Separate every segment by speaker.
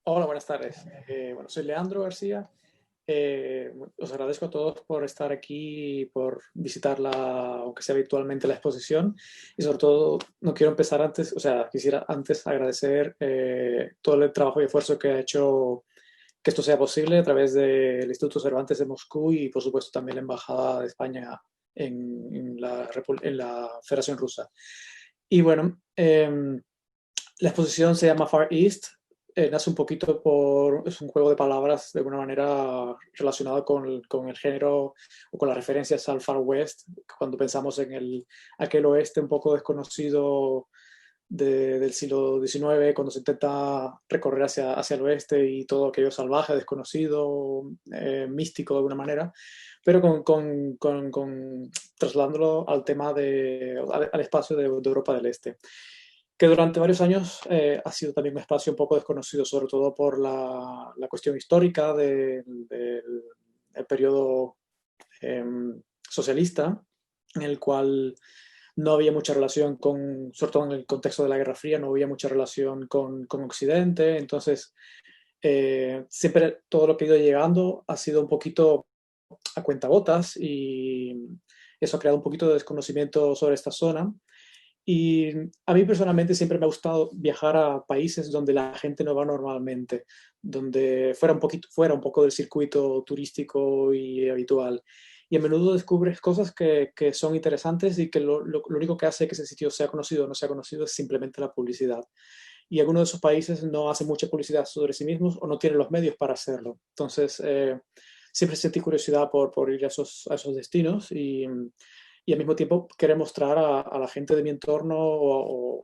Speaker 1: Hola, buenas tardes. Bueno, soy Leandro García. Os agradezco a todos por estar aquí y por visitar aunque sea virtualmente, la exposición. Y sobre todo, no quiero empezar antes, o sea, quisiera antes agradecer todo el trabajo y esfuerzo que ha hecho que esto sea posible a través del Instituto Cervantes de Moscú y, por supuesto, también la Embajada de España en la Federación Rusa. Y bueno, la exposición se llama Far East. Nace un poquito es un juego de palabras de alguna manera relacionado con el género o con las referencias al Far West, cuando pensamos en aquel oeste un poco desconocido del siglo XIX, cuando se intenta recorrer hacia el oeste y todo aquello salvaje, desconocido, místico de alguna manera, pero trasladándolo al tema al espacio de Europa del Este, que durante varios años ha sido también un espacio un poco desconocido, sobre todo por la cuestión histórica del periodo eh, socialista, en el cual no había mucha relación sobre todo en el contexto de la Guerra Fría, no había mucha relación con Occidente. Entonces siempre todo lo que ha ido llegando ha sido un poquito a cuentagotas, y eso ha creado un poquito de desconocimiento sobre esta zona. Y a mí personalmente siempre me ha gustado viajar a países donde la gente no va normalmente, donde fuera un poco del circuito turístico y habitual. Y a menudo descubres cosas que son interesantes, y que lo único que hace que ese sitio sea conocido o no sea conocido es simplemente la publicidad. Y algunos de esos países no hacen mucha publicidad sobre sí mismos o no tienen los medios para hacerlo. Entonces, siempre sentí curiosidad por ir a esos destinos, y al mismo tiempo querer mostrar a la gente de mi entorno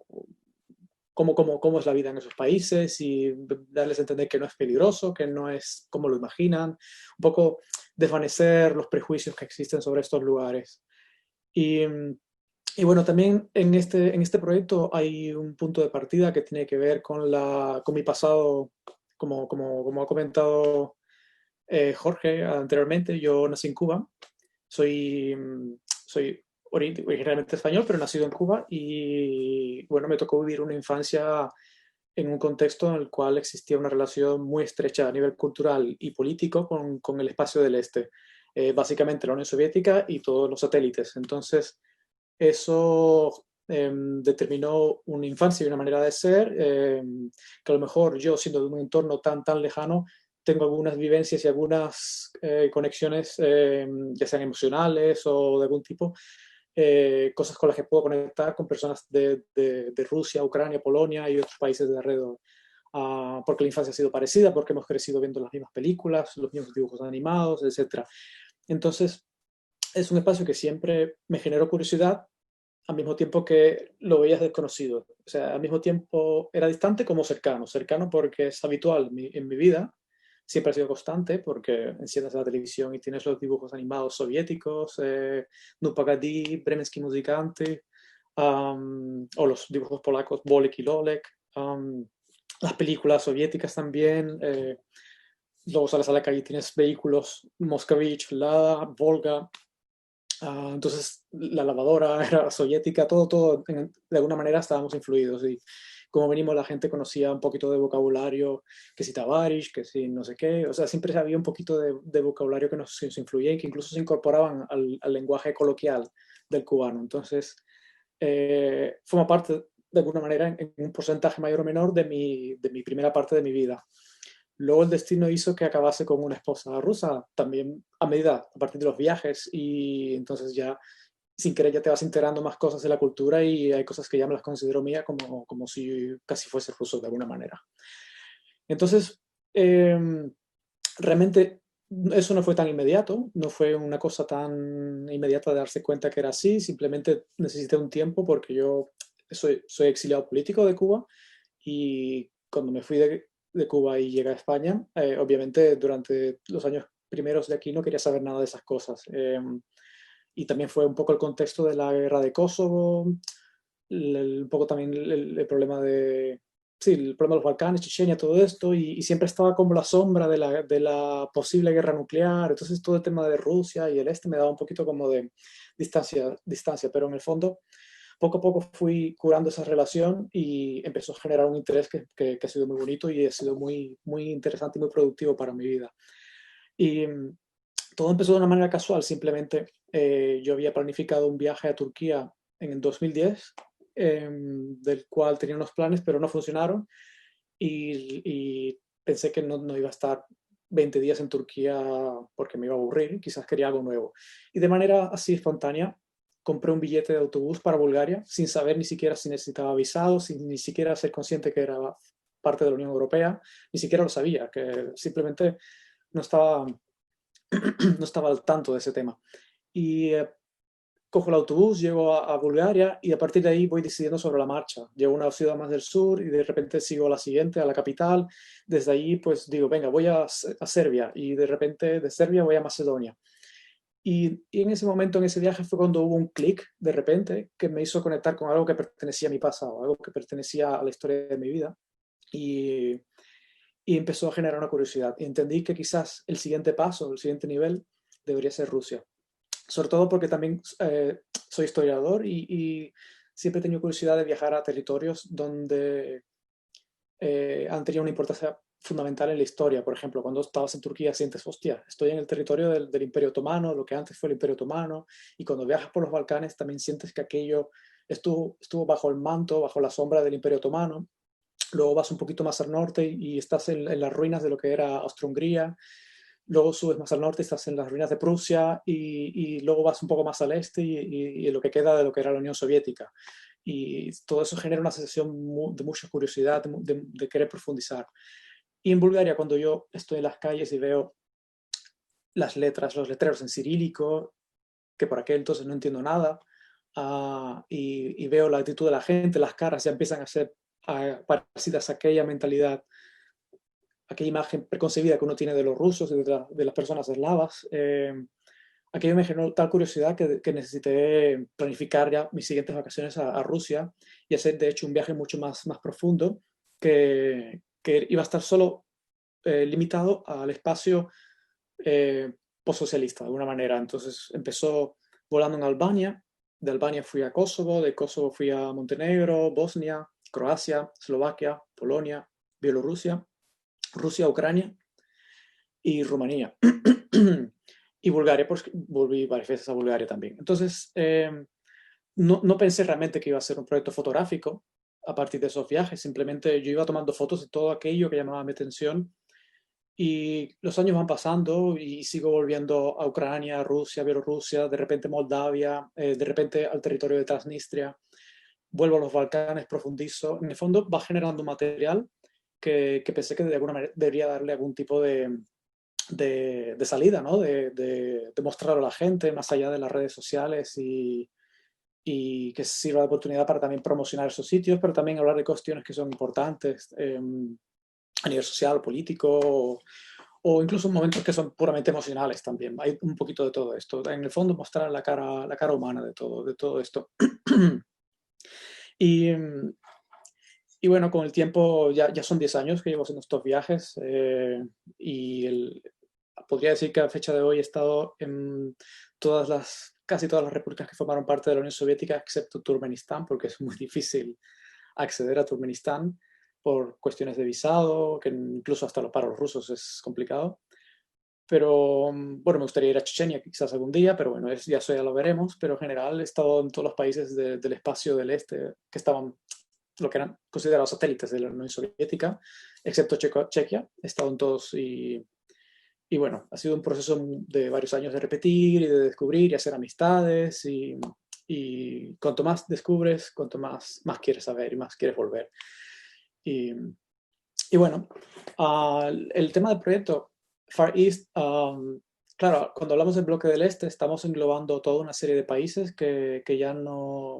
Speaker 1: cómo es la vida en esos países, y darles a entender que no es peligroso, que no es como lo imaginan, un poco desvanecer los prejuicios que existen sobre estos lugares. Y, y bueno, también en este proyecto hay un punto de partida que tiene que ver con mi pasado, como ha comentado Jorge anteriormente. Yo nací en Cuba. Soy originalmente español, pero nacido en Cuba, y bueno, me tocó vivir una infancia en un contexto en el cual existía una relación muy estrecha a nivel cultural y político con el espacio del este. Básicamente la Unión Soviética y todos los satélites. Entonces, eso determinó una infancia y una manera de ser, que a lo mejor yo, siendo de un entorno tan lejano, tengo algunas vivencias y algunas conexiones, ya sean emocionales o de algún tipo, cosas con las que puedo conectar con personas de Rusia, Ucrania, Polonia y otros países de alrededor. Porque la infancia ha sido parecida, porque hemos crecido viendo las mismas películas, los mismos dibujos animados, etcétera. Entonces, es un espacio que siempre me generó curiosidad, al mismo tiempo que lo veías desconocido. O sea, al mismo tiempo era distante como cercano. Cercano porque es habitual en mi vida, siempre ha sido constante, porque enciendes la televisión y tienes los dibujos animados soviéticos, No Pagadi, Bremensky Muzikante, o los dibujos polacos Bolek y Lolek, las películas soviéticas también. Luego sales a la calle y tienes vehículos Moscovich, Lada, Volga. Entonces, la lavadora era soviética, todo, de alguna manera estábamos influidos. Y como venimos, la gente conocía un poquito de vocabulario, que si Tabarish, que si no sé qué. O sea, siempre había un poquito de vocabulario que nos influía y que incluso se incorporaban al lenguaje coloquial del cubano. Entonces, forma parte, de alguna manera, en un porcentaje mayor o menor de mi primera parte de mi vida. Luego el destino hizo que acabase con una esposa rusa, también a partir de los viajes, y entonces ya sin querer ya te vas enterando más cosas de la cultura, y hay cosas que ya me las considero mía, como si casi fuese ruso de alguna manera. Entonces, realmente eso no fue tan inmediato, no fue una cosa tan inmediata de darse cuenta que era así. Simplemente necesité un tiempo, porque yo soy exiliado político de Cuba, y cuando me fui de Cuba y llegué a España, obviamente durante los años primeros de aquí no quería saber nada de esas cosas. Y también fue un poco el contexto de la guerra de Kosovo, un poco también el problema sí, el problema de los Balcanes, Chechenia, todo esto, y siempre estaba como la sombra de la posible guerra nuclear. Entonces todo el tema de Rusia y el este me daba un poquito como de distancia, pero en el fondo poco a poco fui curando esa relación y empezó a generar un interés que ha sido muy bonito y ha sido muy, muy interesante y muy productivo para mi vida. Y todo empezó de una manera casual, simplemente yo había planificado un viaje a Turquía en el 2010, del cual tenía unos planes, pero no funcionaron y pensé que no iba a estar 20 días en Turquía porque me iba a aburrir, quizás quería algo nuevo. Y de manera así espontánea compré un billete de autobús para Bulgaria sin saber ni siquiera si necesitaba visado, sin ni siquiera ser consciente que era parte de la Unión Europea, ni siquiera lo sabía, que simplemente no estaba, no estaba al tanto de ese tema. Y cojo el autobús, llego a Bulgaria y a partir de ahí voy decidiendo sobre la marcha. Llego a una ciudad más del sur y de repente sigo a la siguiente, a la capital. Desde ahí pues digo, venga, voy a Serbia y de repente de Serbia voy a Macedonia. Y en ese momento, en ese viaje, fue cuando hubo un clic de repente que me hizo conectar con algo que pertenecía a mi pasado, algo que pertenecía a la historia de mi vida. Y, y empezó a generar una curiosidad. Y entendí que quizás el siguiente paso, el siguiente nivel, debería ser Rusia, sobre todo porque también soy historiador y siempre he tenido curiosidad de viajar a territorios donde han tenido una importancia fundamental en la historia. Por ejemplo, cuando estabas en Turquía sientes, hostia, estoy en el territorio del Imperio Otomano, lo que antes fue el Imperio Otomano, y cuando viajas por los Balcanes también sientes que aquello estuvo bajo el manto, bajo la sombra del Imperio Otomano. Luego vas un poquito más al norte y estás en las ruinas de lo que era Austro-Hungría. Luego subes más al norte y estás en las ruinas de Prusia y luego vas un poco más al este y lo que queda de lo que era la Unión Soviética. Y todo eso genera una sensación de mucha curiosidad, de querer profundizar. Y en Bulgaria, cuando yo estoy en las calles y veo las letras, los letreros en cirílico, que por aquel entonces no entiendo nada, y veo la actitud de la gente, las caras ya empiezan a ser parecidas a aquella mentalidad, aquella imagen preconcebida que uno tiene de los rusos y de las personas eslavas. Aquello me generó tal curiosidad que necesité planificar ya mis siguientes vacaciones a Rusia y hacer de hecho un viaje mucho más profundo que iba a estar solo limitado al espacio postsocialista de alguna manera. Entonces empezó volando en Albania, de Albania fui a Kosovo, de Kosovo fui a Montenegro, Bosnia, Croacia, Eslovaquia, Polonia, Bielorrusia, Rusia, Ucrania y Rumanía. Y Bulgaria, pues volví varias veces a Bulgaria también. Entonces, no pensé realmente que iba a ser un proyecto fotográfico a partir de esos viajes, simplemente yo iba tomando fotos de todo aquello que llamaba mi atención y los años van pasando y sigo volviendo a Ucrania, Rusia, Bielorrusia, de repente Moldavia, de repente al territorio de Transnistria, vuelvo a los Balcanes, profundizo. En el fondo va generando material que pensé que de alguna manera debería darle algún tipo de salida, ¿no? De mostrarlo a la gente más allá de las redes sociales y que sirva de oportunidad para también promocionar esos sitios, pero también hablar de cuestiones que son importantes a nivel social, político o incluso momentos que son puramente emocionales también. Hay un poquito de todo esto. En el fondo mostrar la cara humana de todo esto. Y, y bueno, con el tiempo ya son 10 años que llevo haciendo estos viajes y podría decir que a fecha de hoy he estado en casi todas las repúblicas que formaron parte de la Unión Soviética, excepto Turkmenistán, porque es muy difícil acceder a Turkmenistán por cuestiones de visado, que incluso hasta para los rusos es complicado. Pero bueno, me gustaría ir a Chechenia quizás algún día, pero bueno, eso ya lo veremos. Pero en general he estado en todos los países del espacio del este que estaban lo que eran considerados satélites de la Unión Soviética, excepto Chequia. He estado en todos y bueno, ha sido un proceso de varios años de repetir y de descubrir y hacer amistades y cuanto más descubres, cuanto más quieres saber y más quieres volver. Y, y bueno, el tema del proyecto Far East, claro, cuando hablamos del bloque del este estamos englobando toda una serie de países que ya no,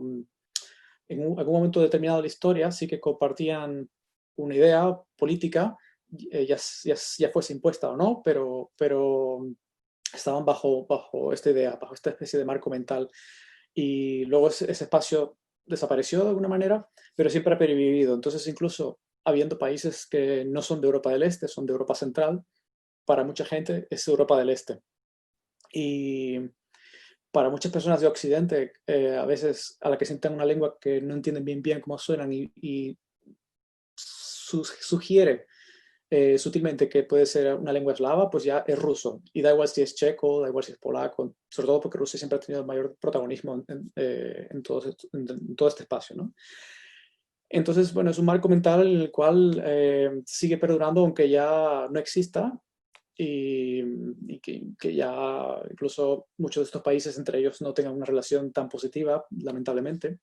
Speaker 1: en algún momento determinado de la historia sí que compartían una idea política, ya fuese impuesta o no, pero estaban bajo esta idea, bajo esta especie de marco mental. Y luego ese espacio desapareció de alguna manera, pero siempre ha pervivido. Entonces, incluso habiendo países que no son de Europa del Este, son de Europa Central, para mucha gente es Europa del Este. Y para muchas personas de Occidente, a veces a la que sientan una lengua que no entienden bien cómo suenan y sugiere sutilmente que puede ser una lengua eslava, pues ya es ruso. Y da igual si es checo, da igual si es polaco, sobre todo porque Rusia siempre ha tenido el mayor protagonismo en todo este espacio, ¿no? Entonces, bueno, es un marco mental en el cual sigue perdurando aunque ya no exista y que ya incluso muchos de estos países entre ellos no tengan una relación tan positiva, lamentablemente,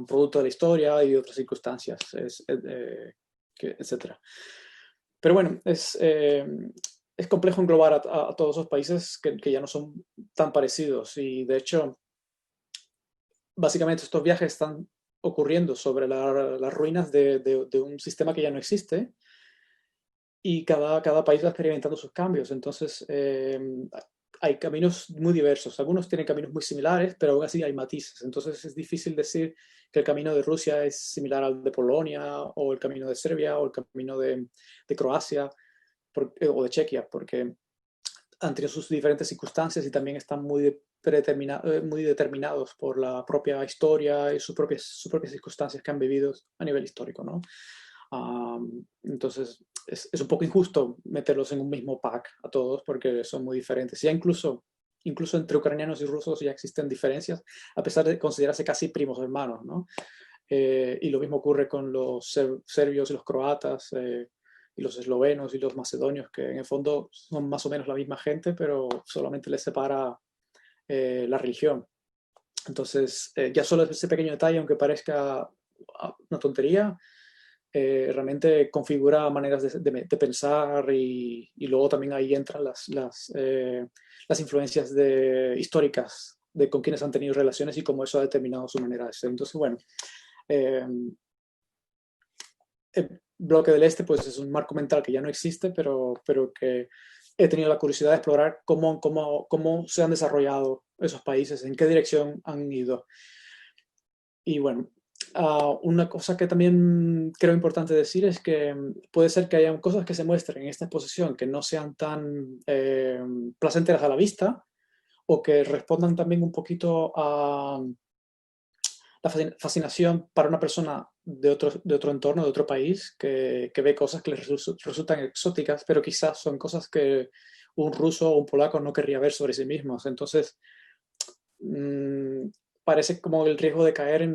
Speaker 1: producto de la historia y de otras circunstancias, etcétera. Pero bueno, es complejo englobar a todos esos países que ya no son tan parecidos y de hecho, básicamente estos viajes están ocurriendo sobre las ruinas de un sistema que ya no existe y cada país va experimentando sus cambios. Entonces, hay caminos muy diversos. Algunos tienen caminos muy similares, pero aún así hay matices. Entonces, es difícil decir que el camino de Rusia es similar al de Polonia, o el camino de Serbia, o el camino de Croacia, o de Chequia, porque han tenido sus diferentes circunstancias y también están muy determinados por la propia historia y sus propias circunstancias que han vivido a nivel histórico, ¿no? Entonces, es un poco injusto meterlos en un mismo pack a todos porque son muy diferentes. Ya incluso entre ucranianos y rusos ya existen diferencias, a pesar de considerarse casi primos hermanos, ¿no? Y lo mismo ocurre con los serbios y los croatas, y los eslovenos y los macedonios, que en el fondo son más o menos la misma gente, pero solamente les separa la religión. Entonces, ya solo ese pequeño detalle, aunque parezca una tontería, realmente configura maneras de pensar y luego también ahí entran las influencias históricas de con quienes han tenido relaciones y cómo eso ha determinado su manera de ser. Entonces, bueno, eh, el bloque del este pues es un marco mental que ya no existe, pero que he tenido la curiosidad de explorar cómo se han desarrollado esos países, en qué dirección han ido. Y bueno, una cosa que también creo importante decir es que puede ser que haya cosas que se muestren en esta exposición que no sean tan placenteras a la vista o que respondan también un poquito a la fascinación para una persona de otro entorno, de otro país, que ve cosas que les resultan exóticas, pero quizás son cosas que un ruso o un polaco no querría ver sobre sí mismos. Entonces, mmm, parece como el riesgo de caer en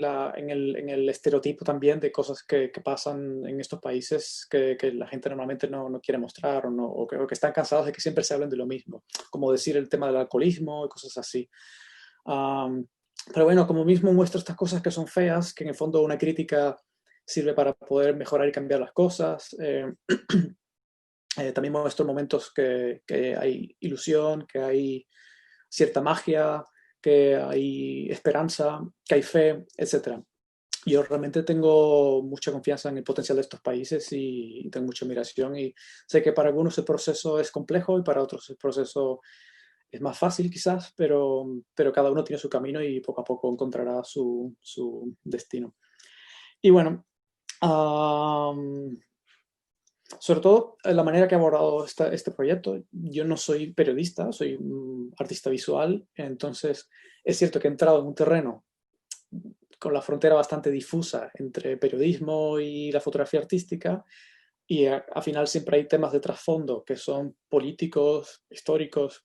Speaker 1: el estereotipo también de cosas que pasan en estos países que la gente normalmente no quiere mostrar o que están cansados de que siempre se hablen de lo mismo, como decir el tema del alcoholismo y cosas así. Um, pero bueno, como mismo muestro estas cosas que son feas, que en el fondo una crítica sirve para poder mejorar y cambiar las cosas. También muestro momentos que hay ilusión, que hay cierta magia, que hay esperanza, que hay fe, etc. Yo realmente tengo mucha confianza en el potencial de estos países y tengo mucha admiración y sé que para algunos el proceso es complejo y para otros el proceso es más fácil quizás, pero cada uno tiene su camino y poco a poco encontrará su destino. Y bueno, sobre todo la manera que he abordado este proyecto, yo no soy periodista, soy un artista visual, entonces es cierto que he entrado en un terreno con la frontera bastante difusa entre periodismo y la fotografía artística, y al final siempre hay temas de trasfondo que son políticos, históricos,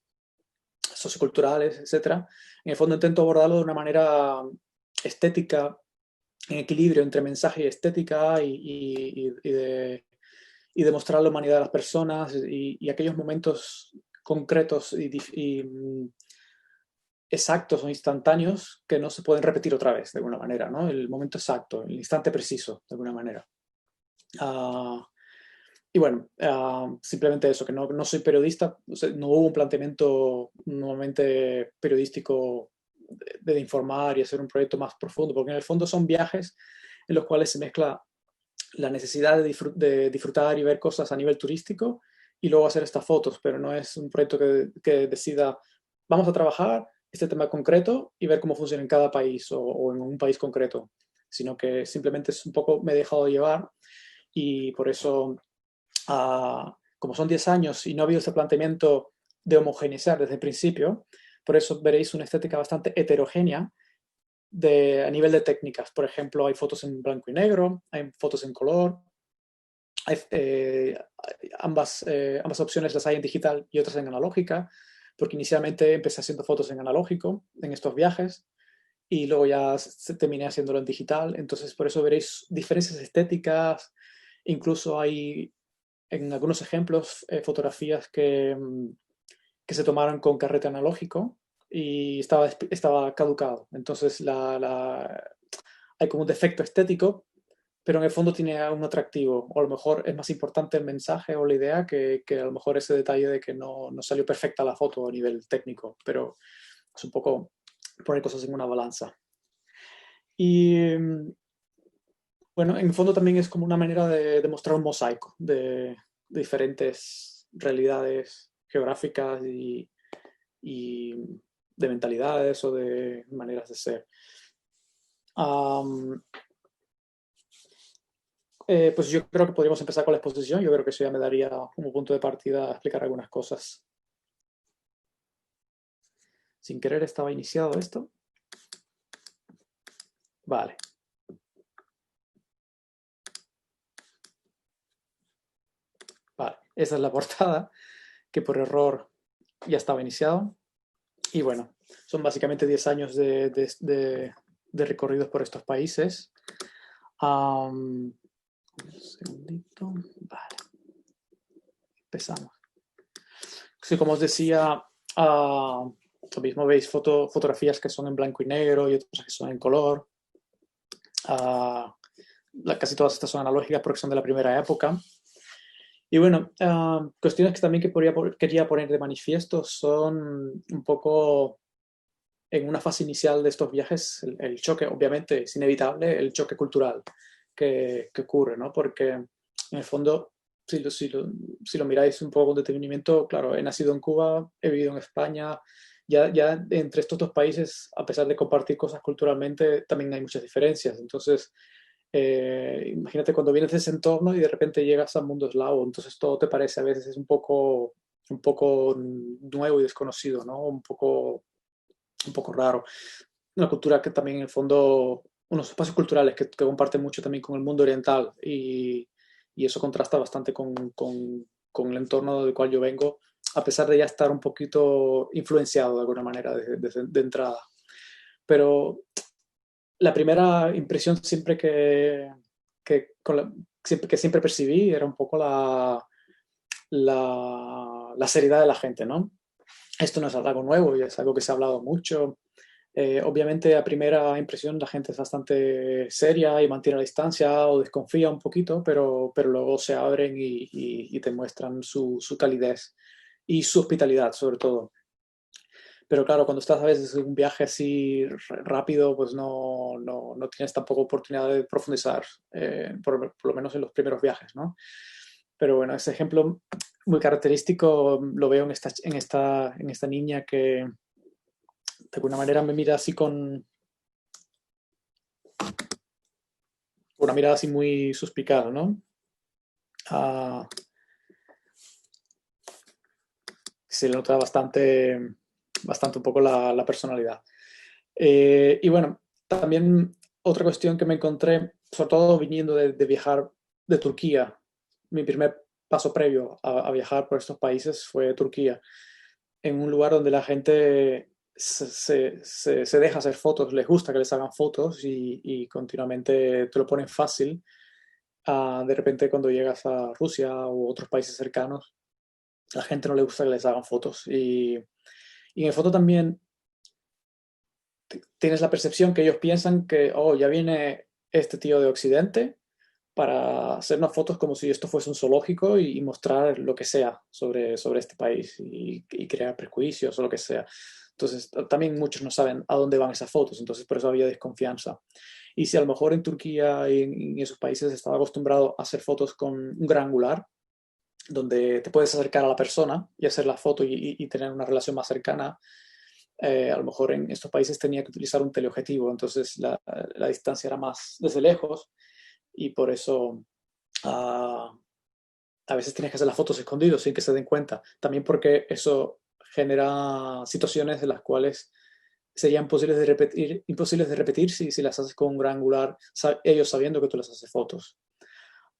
Speaker 1: socioculturales, etcétera. En el fondo intento abordarlo de una manera estética, en equilibrio entre mensaje y estética y demostrar la humanidad de las personas y aquellos momentos concretos y exactos o instantáneos que no se pueden repetir otra vez, de alguna manera, ¿no? El momento exacto, el instante preciso, de alguna manera. Y bueno, simplemente eso, que no soy periodista, o sea, no hubo un planteamiento normalmente periodístico de informar y hacer un proyecto más profundo, porque en el fondo son viajes en los cuales se mezcla la necesidad de disfrutar y ver cosas a nivel turístico y luego hacer estas fotos, pero no es un proyecto que decida, vamos a trabajar este tema concreto y ver cómo funciona en cada país o en un país concreto, sino que simplemente es un poco me he dejado llevar y por eso como son 10 años y no ha habido ese planteamiento de homogeneizar desde el principio, Por eso veréis una estética bastante heterogénea a nivel de técnicas. Por ejemplo, hay fotos en blanco y negro, hay fotos en color, hay, ambas opciones las hay en digital y otras en analógica, porque inicialmente empecé haciendo fotos en analógico en estos viajes y luego ya terminé haciéndolo en digital. Entonces, por eso veréis diferencias estéticas. Incluso hay en algunos ejemplos fotografías que se tomaron con carrete analógico y estaba caducado. Entonces hay como un defecto estético, pero en el fondo tiene un atractivo. O a lo mejor es más importante el mensaje o la idea que a lo mejor ese detalle de que no salió perfecta la foto a nivel técnico, pero es un poco poner cosas en una balanza. Y bueno, en el fondo también es como una manera de mostrar un mosaico de diferentes realidades geográficas y de mentalidades o de maneras de ser. Pues yo creo que podríamos empezar con la exposición. Yo creo que eso ya me daría como punto de partida a explicar algunas cosas. Sin querer estaba iniciado esto. Vale. Vale, esa es la portada, que por error ya estaba iniciado. Y bueno, son básicamente 10 años de recorridos por estos países. Un segundito. Vale. Empezamos. Sí, como os decía, lo mismo veis fotografías que son en blanco y negro y otras que son en color. Casi todas estas son analógicas porque son de la primera época. Y bueno, cuestiones que también quería poner de manifiesto son un poco en una fase inicial de estos viajes, el choque, obviamente es inevitable, el choque cultural que ocurre, ¿no? Porque en el fondo, si lo miráis un poco con detenimiento, claro, he nacido en Cuba, he vivido en España, ya entre estos dos países, a pesar de compartir cosas culturalmente, también hay muchas diferencias. Entonces, imagínate cuando vienes de ese entorno y de repente llegas al mundo eslavo, entonces todo te parece a veces es un poco nuevo y desconocido, ¿no? Un poco raro. Una cultura que también en el fondo, unos espacios culturales que comparten mucho también con el mundo oriental y eso contrasta bastante con el entorno del cual yo vengo, a pesar de ya estar un poquito influenciado de alguna manera de entrada. Pero la primera impresión que siempre percibí era un poco la seriedad de la gente, ¿no? Esto no es algo nuevo y es algo que se ha hablado mucho. Obviamente a primera impresión la gente es bastante seria y mantiene la distancia o desconfía un poquito, pero luego se abren y te muestran su calidez y su hospitalidad sobre todo. Pero claro, cuando estás a veces en un viaje así rápido, pues no tienes tampoco oportunidad de profundizar, por lo menos en los primeros viajes, ¿no? Pero bueno, ese ejemplo muy característico lo veo en esta niña que de alguna manera me mira así con una mirada así muy suspicada, ¿no? Ah, se le nota bastante un poco la personalidad. Y bueno, también otra cuestión que me encontré, sobre todo viniendo de viajar de Turquía, mi primer paso previo a viajar por estos países fue Turquía, en un lugar donde la gente se deja hacer fotos, les gusta que les hagan fotos y continuamente te lo ponen fácil. De repente cuando llegas a Rusia u otros países cercanos, la gente no le gusta que les hagan fotos. Y en el foto también tienes la percepción que ellos piensan que, oh, ya viene este tío de Occidente para hacernos fotos como si esto fuese un zoológico y mostrar lo que sea sobre este país y crear prejuicios o lo que sea. Entonces, también muchos no saben a dónde van esas fotos, entonces por eso había desconfianza. Y si a lo mejor en Turquía y en esos países estaba acostumbrado a hacer fotos con un gran angular, donde te puedes acercar a la persona y hacer la foto y tener una relación más cercana, a lo mejor en estos países tenía que utilizar un teleobjetivo, entonces la distancia era más desde lejos y por eso a veces tienes que hacer las fotos escondidos sin que se den cuenta. También porque eso genera situaciones de las cuales serían imposibles de repetir si las haces con un gran angular, ellos sabiendo que tú les haces fotos.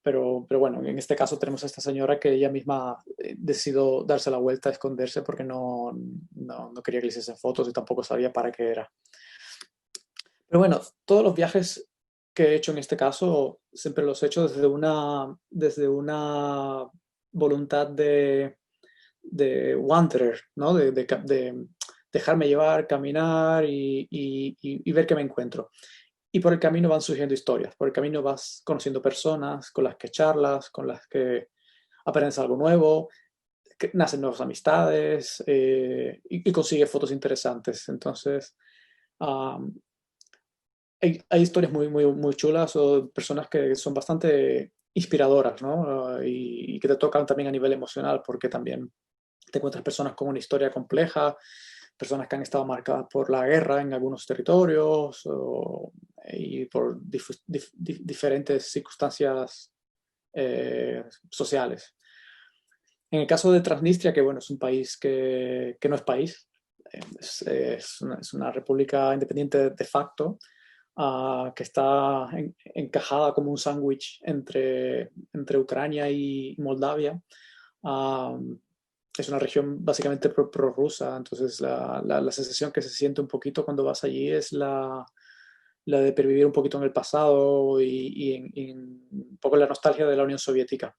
Speaker 1: Pero bueno, en este caso tenemos a esta señora que ella misma decidió darse la vuelta a esconderse porque no quería que le hiciesen fotos y tampoco sabía para qué era. Pero bueno, todos los viajes que he hecho en este caso siempre los he hecho desde una voluntad de wanderer, ¿no? De dejarme llevar, caminar y ver qué me encuentro. Y por el camino van surgiendo historias, por el camino vas conociendo personas con las que charlas, con las que aprendes algo nuevo, que nacen nuevas amistades y consigues fotos interesantes. Entonces, um, hay historias muy chulas o personas que son bastante inspiradoras, ¿no? Y que te tocan también a nivel emocional, porque también te encuentras personas con una historia compleja, personas que han estado marcadas por la guerra en algunos territorios y por diferentes circunstancias sociales. En el caso de Transnistria, que bueno, es un país que no es país, es una república independiente de facto, que está encajada como un sándwich entre Ucrania y Moldavia. Es una región básicamente prorrusa, entonces la sensación que se siente un poquito cuando vas allí es la de pervivir un poquito en el pasado y un poco la nostalgia de la Unión Soviética.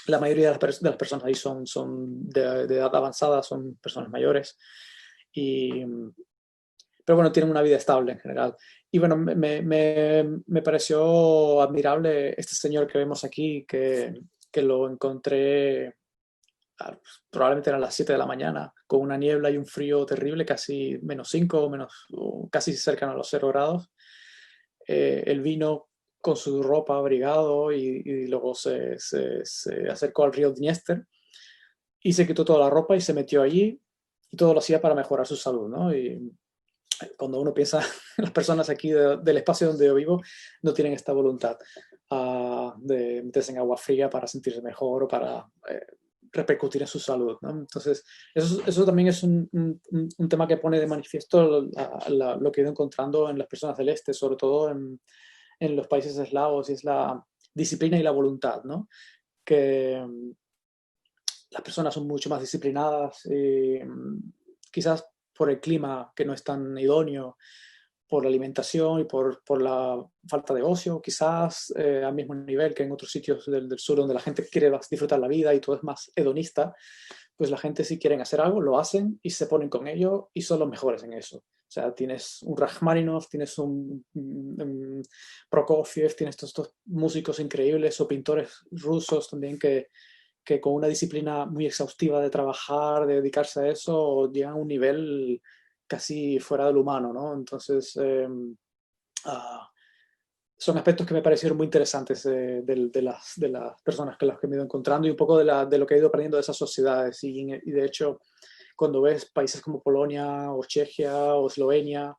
Speaker 1: La mayoría de las personas ahí son de edad avanzada, son personas mayores, y, pero bueno, tienen una vida estable en general. Y bueno, me pareció admirable este señor que vemos aquí, que lo encontré probablemente eran las 7 de la mañana, con una niebla y un frío terrible, casi -5, o casi cercano a los 0 grados. Él vino con su ropa abrigado y luego se acercó al río Dniester y se quitó toda la ropa y se metió allí y todo lo hacía para mejorar su salud, ¿no? Y cuando uno piensa, las personas aquí del espacio donde yo vivo no tienen esta voluntad de meterse en agua fría para sentirse mejor o para repercutir en su salud, ¿no? Entonces, eso también es un tema que pone de manifiesto lo que he ido encontrando en las personas del este, sobre todo en los países eslavos, y es la disciplina y la voluntad, ¿no? Que las personas son mucho más disciplinadas, quizás por el clima que no es tan idóneo, por la alimentación y por la falta de ocio, quizás al mismo nivel que en otros sitios del sur donde la gente quiere disfrutar la vida y todo es más hedonista, pues la gente si quieren hacer algo, lo hacen y se ponen con ello y son los mejores en eso. O sea, tienes un Rachmaninoff, tienes un Prokofiev, tienes estos músicos increíbles o pintores rusos también que con una disciplina muy exhaustiva de trabajar, de dedicarse a eso, llegan a un nivel casi fuera del humano, ¿no? Entonces, uh, son aspectos que me parecieron muy interesantes de las personas que las que me he ido encontrando y un poco de lo que he ido aprendiendo de esas sociedades. Y de hecho, cuando ves países como Polonia o Chequia o Eslovenia,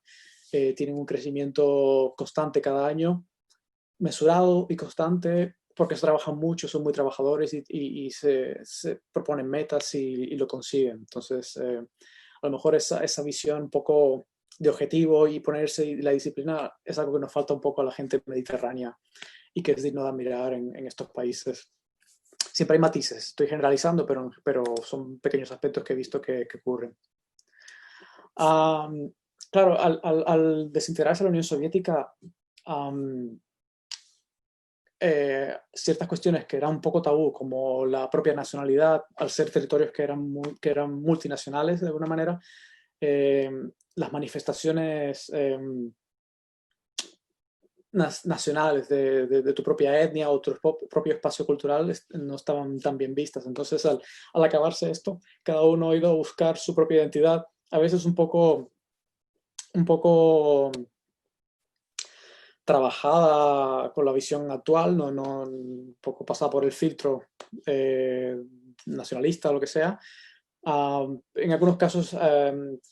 Speaker 1: tienen un crecimiento constante cada año, mesurado y constante, porque se trabajan mucho, son muy trabajadores y se proponen metas y lo consiguen. Entonces, a lo mejor esa visión un poco de objetivo y ponerse la disciplina es algo que nos falta un poco a la gente mediterránea y que es digno de admirar en estos países. Siempre hay matices, estoy generalizando, pero son pequeños aspectos que he visto que ocurren. Claro, al desintegrarse la Unión Soviética, ciertas cuestiones que eran un poco tabú, como la propia nacionalidad, al ser territorios que eran multinacionales de alguna manera, las manifestaciones nacionales de tu propia etnia o tu propio espacio cultural no estaban tan bien vistas. Entonces, al acabarse esto, cada uno ha ido a buscar su propia identidad, a veces un poco trabajada con la visión actual, un poco pasada por el filtro nacionalista o lo que sea. En algunos casos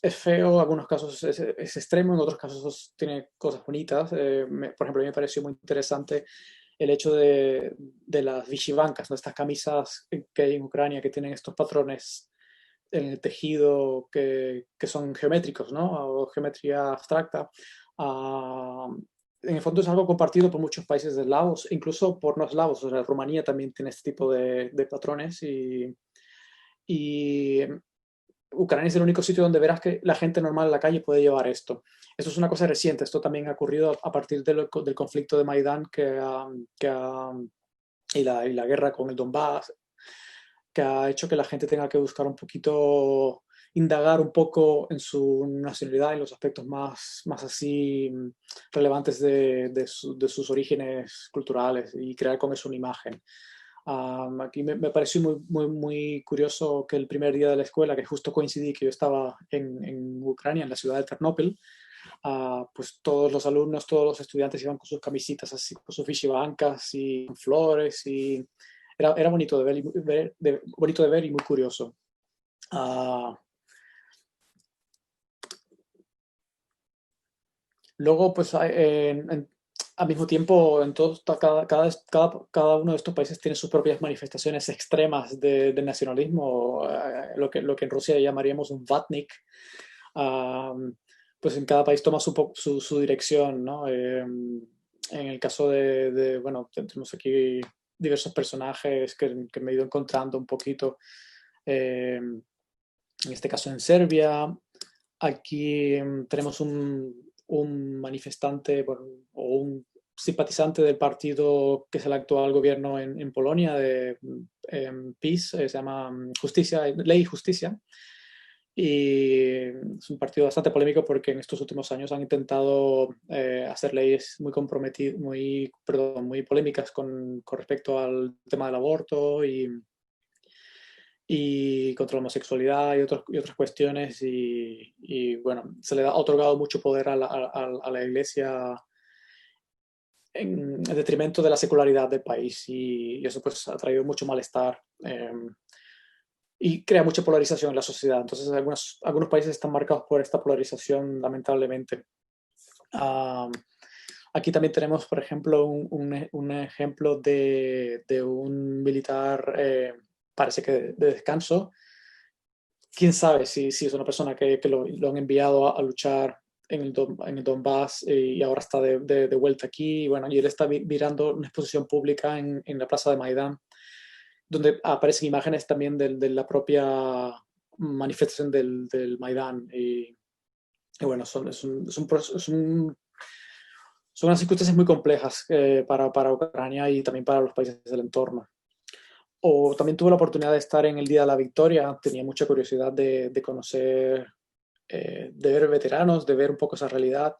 Speaker 1: es feo, en algunos casos es extremo, en otros casos tiene cosas bonitas. Por ejemplo, a mí me pareció muy interesante el hecho de las vishivankas, ¿no? Estas camisas que hay en Ucrania que tienen estos patrones en el tejido que son geométricos, ¿no? O geometría abstracta. Ah, en el fondo es algo compartido por muchos países eslavos, incluso por no eslavos. O sea, Rumanía también tiene este tipo de patrones y Ucrania es el único sitio donde verás que la gente normal en la calle puede llevar esto. Esto es una cosa reciente, esto también ha ocurrido a partir del conflicto de Maidán y la guerra con el Donbass, que ha hecho que la gente tenga que buscar un poquito, indagar un poco en su nacionalidad, en los aspectos más así relevantes de sus orígenes culturales y crear con eso una imagen. Aquí me pareció muy curioso que el primer día de la escuela, que justo coincidí que yo estaba en Ucrania, en la ciudad de Ternópil, pues todos los alumnos, todos los estudiantes iban con sus camisitas así, con sus fichibancas y flores y era bonito de ver, bonito de ver y muy curioso. Ah, luego, pues al mismo tiempo, en todos, cada uno de estos países tiene sus propias manifestaciones extremas de nacionalismo, lo que en Rusia llamaríamos un vatnik. Ah, pues en cada país toma su dirección, ¿no? En el caso bueno, tenemos aquí diversos personajes que me he ido encontrando un poquito. En este caso en Serbia. Aquí tenemos un manifestante bueno, o un simpatizante del partido que es el actual gobierno en Polonia, de PiS, se llama Justicia, Ley y Justicia. Y es un partido bastante polémico porque en estos últimos años han intentado hacer leyes muy comprometidas, muy polémicas con respecto al tema del aborto y contra la homosexualidad y otras cuestiones bueno, se le ha otorgado mucho poder a la iglesia en detrimento de la secularidad del país y eso pues ha traído mucho malestar y crea mucha polarización en la sociedad. Entonces algunos países están marcados por esta polarización lamentablemente. Uh, Aquí también tenemos, por ejemplo, un ejemplo de un militar, parece que de descanso. Quién sabe si es una persona que lo han enviado a luchar en el Donbass y ahora está de vuelta aquí. Y bueno, y él está mirando una exposición pública en la plaza de Maidán, donde aparecen imágenes también de la propia manifestación del Maidán. Y bueno, son unas circunstancias muy complejas para Ucrania y también para los países del entorno. O también tuve la oportunidad de estar en el Día de la Victoria, tenía mucha curiosidad de conocer, de ver veteranos, de ver un poco esa realidad.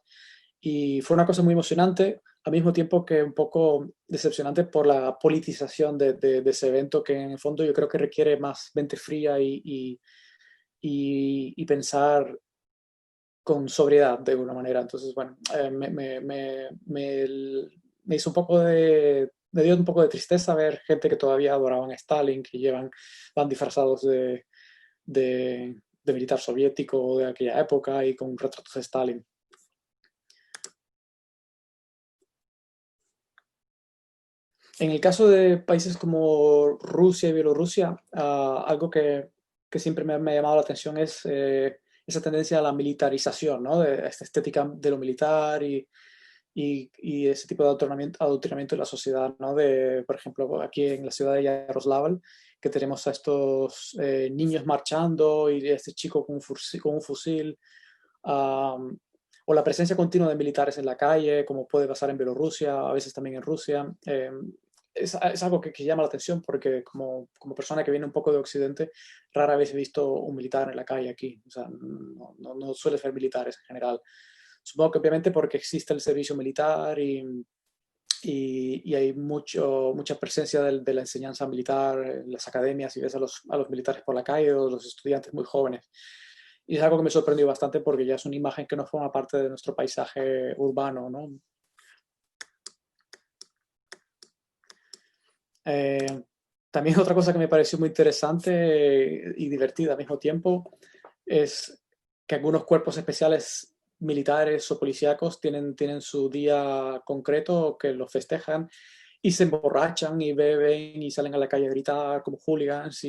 Speaker 1: Y fue una cosa muy emocionante, al mismo tiempo que un poco decepcionante por la politización de ese evento, que en el fondo yo creo que requiere más mente fría y pensar con sobriedad de alguna manera. Entonces, bueno, me hizo un poco me dio un poco de tristeza ver gente que todavía adoraban a Stalin, que van disfrazados de militar soviético de aquella época y con retratos de Stalin. En el caso de países como Rusia y Bielorrusia, algo que siempre me ha llamado la atención es esa tendencia a la militarización, ¿no? De esta estética de lo militar y ese tipo de adoctrinamiento de la sociedad, ¿no? Por ejemplo, aquí en la ciudad de Yaroslavl, que tenemos a estos niños marchando y este chico con un fusil, o la presencia continua de militares en la calle, como puede pasar en Bielorrusia, a veces también en Rusia. Es algo que llama la atención porque como persona que viene un poco de Occidente, rara vez he visto un militar en la calle aquí. O sea, no suele ser militares en general. Supongo que obviamente porque existe el servicio militar y hay mucha presencia de la enseñanza militar en las academias y ves a los militares por la calle o los estudiantes muy jóvenes. Y es algo que me sorprendió bastante porque ya es una imagen que no forma parte de nuestro paisaje urbano, ¿no? Eh, También otra cosa que me pareció muy interesante y divertida al mismo tiempo es que algunos cuerpos especiales militares o policíacos tienen su día concreto que lo festejan y se emborrachan y beben y salen a la calle a gritar como hooligans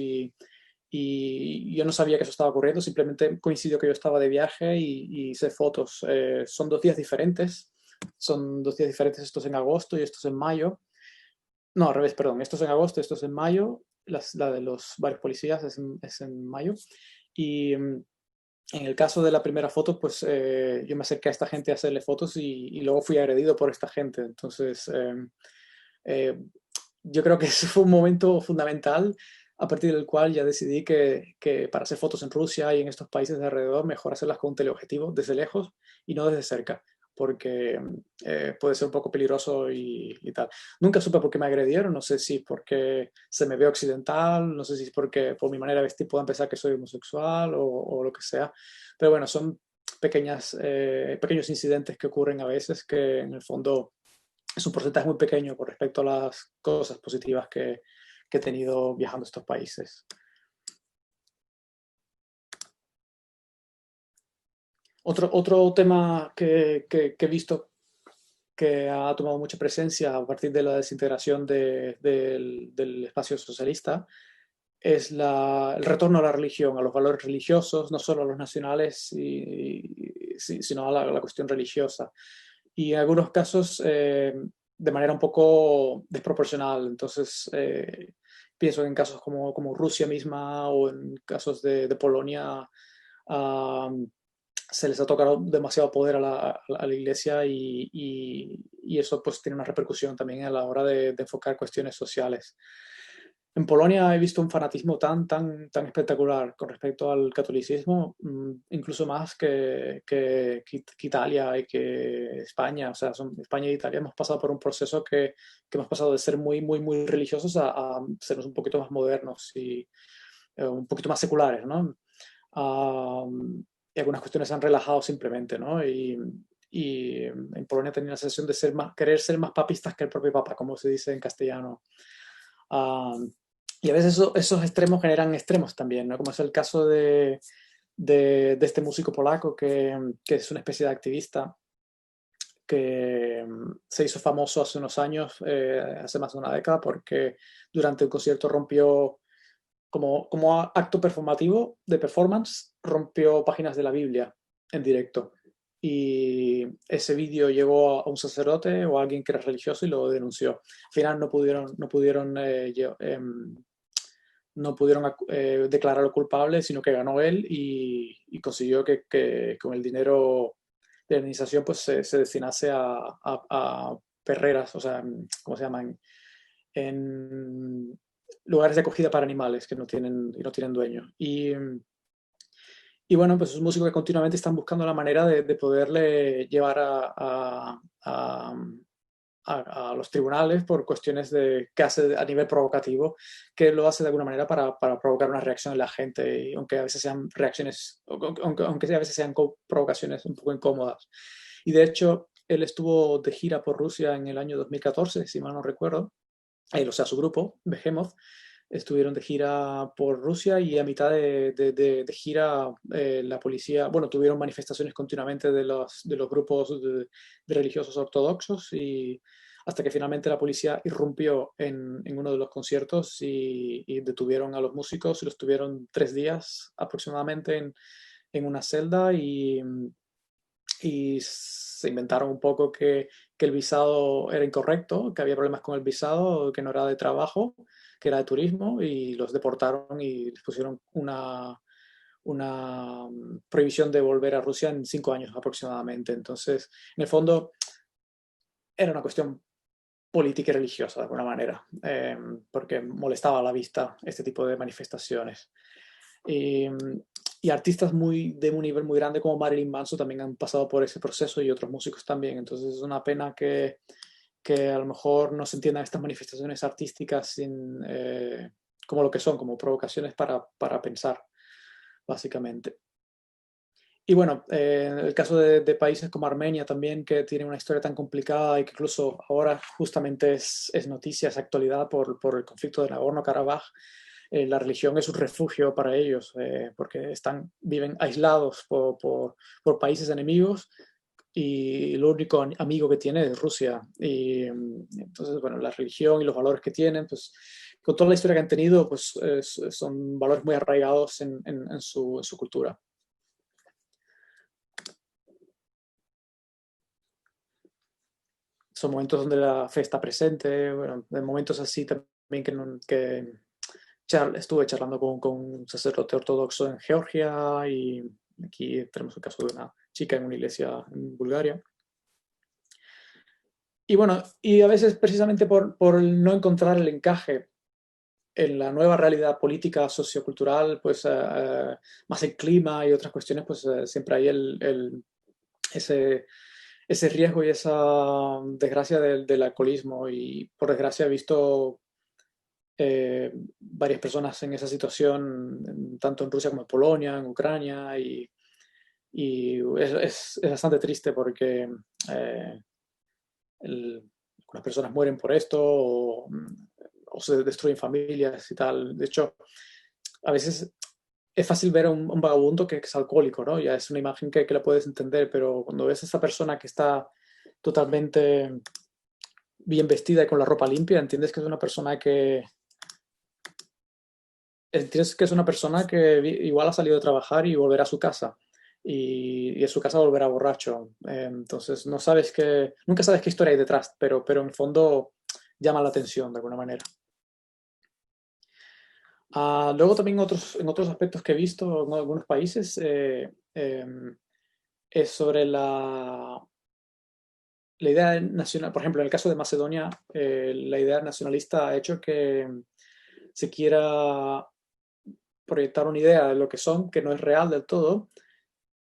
Speaker 1: y yo no sabía que eso estaba ocurriendo, simplemente coincidió que yo estaba de viaje y hice fotos. Son 2 días diferentes, estos en agosto y estos en mayo. No, al revés, perdón, estos en agosto, estos en mayo, la de los varios policías es en mayo. Y en el caso de la primera foto, pues yo me acerqué a esta gente a hacerle fotos y luego fui agredido por esta gente. Entonces, eh, yo creo que ese fue un momento fundamental a partir del cual ya decidí que para hacer fotos en Rusia y en estos países de alrededor, mejor hacerlas con un teleobjetivo desde lejos y no desde cerca, porque puede ser un poco peligroso y tal. Nunca supe por qué me agredieron, no sé si porque se me ve occidental, no sé si es porque por mi manera de vestir puedan pensar que soy homosexual o lo que sea, pero bueno, son pequeños incidentes que ocurren a veces que en el fondo es un porcentaje muy pequeño con respecto a las cosas positivas que he tenido viajando a estos países. Otro tema que he visto que ha tomado mucha presencia a partir de la desintegración del espacio socialista es el retorno a la religión, a los valores religiosos, no solo a los nacionales, sino a la cuestión religiosa. Y en algunos casos de manera un poco desproporcional. Entonces, pienso en casos como Rusia misma o en casos de Polonia, uh, se les ha tocado demasiado poder a la iglesia y eso pues tiene una repercusión también a la hora de enfocar cuestiones sociales. En Polonia he visto un fanatismo tan espectacular con respecto al catolicismo, incluso más que Italia y que España. O sea, España e Italia hemos pasado por un proceso que hemos pasado de ser muy religiosos a ser un poquito más modernos y un poquito más seculares, ¿no? Y algunas cuestiones se han relajado simplemente, ¿no? Y en Polonia tenía la sensación de querer ser más papistas que el propio Papa, como se dice en castellano. Uh, y a veces esos extremos generan extremos también, ¿no? Como es el caso de este músico polaco que es una especie de activista que se hizo famoso hace unos años, hace más de una década, porque durante un concierto rompió, como acto performativo, de performance, rompió páginas de la Biblia en directo. Y ese vídeo llegó a un sacerdote o a alguien que era religioso y lo denunció. Al final no pudieron declararlo culpable, sino que ganó él y consiguió que con el dinero de la indemnización pues se destinase a perreras, o sea, ¿cómo se llaman? En lugares de acogida para animales que no tienen dueño. Y bueno, pues es un músico que continuamente están buscando la manera de poderle llevar a los tribunales por cuestiones que hace a nivel provocativo, que lo hace de alguna manera para provocar una reacción en la gente, y aunque a veces sean reacciones, aunque a veces sean provocaciones un poco incómodas. Y de hecho, él estuvo de gira por Rusia en el año 2014, si mal no recuerdo, o sea, su grupo, Behemoth, estuvieron de gira por Rusia y a mitad de gira la policía, bueno, tuvieron manifestaciones continuamente de los grupos de religiosos ortodoxos y hasta que finalmente la policía irrumpió en uno de los conciertos y detuvieron a los músicos y los tuvieron 3 días aproximadamente en una celda y se inventaron un poco que el visado era incorrecto, que había problemas con el visado, que no era de trabajo, que era de turismo, y los deportaron y les pusieron una prohibición de volver a Rusia en 5 años aproximadamente. Entonces, en el fondo, era una cuestión política y religiosa de alguna manera, porque molestaba a la vista este tipo de manifestaciones. Y, y artistas de un nivel muy grande como Marilyn Manson también han pasado por ese proceso y otros músicos también. Entonces es una pena que a lo mejor no se entiendan estas manifestaciones artísticas como lo que son, como provocaciones para pensar, básicamente. Y bueno, en el caso de países como Armenia también, que tiene una historia tan complicada y que incluso ahora justamente es noticia, es actualidad por el conflicto de Nagorno-Karabaj, la religión es un refugio para ellos, porque viven aislados por países enemigos y el único amigo que tiene es Rusia. Y entonces, bueno, la religión y los valores que tienen, pues con toda la historia que han tenido, pues son valores muy arraigados en su cultura. Son momentos donde la fe está presente, bueno, de momentos así también estuve charlando con un sacerdote ortodoxo en Georgia, y aquí tenemos el caso de una chica en una iglesia en Bulgaria. Y bueno, y a veces precisamente por no encontrar el encaje en la nueva realidad política, sociocultural, pues más el clima y otras cuestiones, pues siempre hay ese, ese riesgo y esa desgracia del alcoholismo. Y por desgracia he visto varias personas en esa situación, tanto en Rusia como en Polonia, en Ucrania, y es bastante triste porque eh, algunas personas mueren por esto, o se destruyen familias y tal. De hecho, a veces es fácil ver a un vagabundo que es alcohólico, ¿no? Ya es una imagen que la puedes entender, pero cuando ves a esa persona que está totalmente bien vestida y con la ropa limpia, entiendes que es una persona que igual ha salido a trabajar y volverá a su casa. Y en su casa volverá borracho. Entonces, nunca sabes qué historia hay detrás, pero en el fondo llama la atención de alguna manera. Luego también en otros aspectos que he visto en algunos países, es sobre la idea nacional. Por ejemplo, en el caso de Macedonia, la idea nacionalista ha hecho que se quiera proyectar una idea de lo que son, que no es real del todo.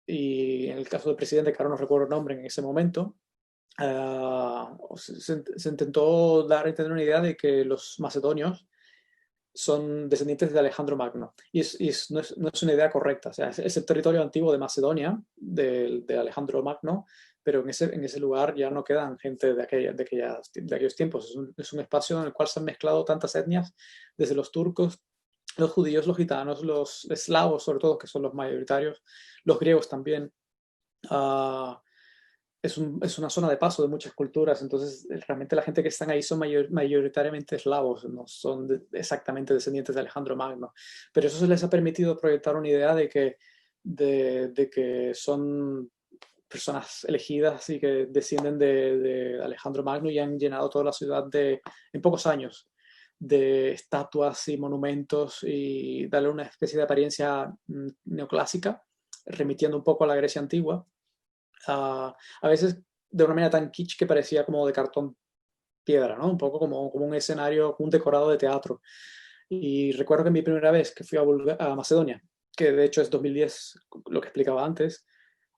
Speaker 1: Y en el caso del presidente, que ahora no recuerdo el nombre en ese momento, se intentó dar a entender una idea de que los macedonios son descendientes de Alejandro Magno. No es una idea correcta. O sea, es el territorio antiguo de Macedonia, de Alejandro Magno, pero en ese lugar ya no quedan gente de aquellos tiempos. Es un espacio en el cual se han mezclado tantas etnias, desde los turcos, los judíos, los gitanos, los eslavos, sobre todo, que son los mayoritarios, los griegos también. Uh, es una zona de paso de muchas culturas. Entonces realmente la gente que están ahí son mayoritariamente eslavos, no son exactamente descendientes de Alejandro Magno, pero eso se les ha permitido proyectar una idea de que son personas elegidas y que descienden de Alejandro Magno, y han llenado toda la ciudad en pocos años de estatuas y monumentos, y darle una especie de apariencia neoclásica, remitiendo un poco a la Grecia antigua, a veces de una manera tan kitsch que parecía como de cartón piedra, ¿no? Un poco como un escenario, como un decorado de teatro. Y recuerdo que mi primera vez que fui a Macedonia, que de hecho es 2010, lo que explicaba antes,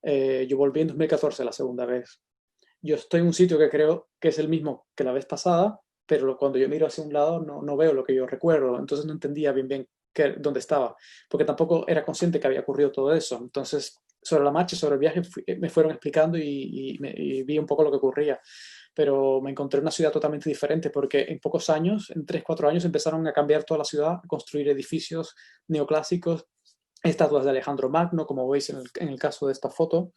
Speaker 1: yo volví en 2014 la segunda vez. Yo estoy en un sitio que creo que es el mismo que la vez pasada, pero cuando yo miro hacia un lado no veo lo que yo recuerdo. Entonces no entendía bien dónde estaba, porque tampoco era consciente que había ocurrido todo eso. Entonces, sobre la marcha, sobre el viaje, me fueron explicando, y vi un poco lo que ocurría. Pero me encontré una ciudad totalmente diferente, porque en pocos años, en 3 4 años, empezaron a cambiar toda la ciudad, a construir edificios neoclásicos, estatuas de Alejandro Magno, como veis en el caso de esta foto,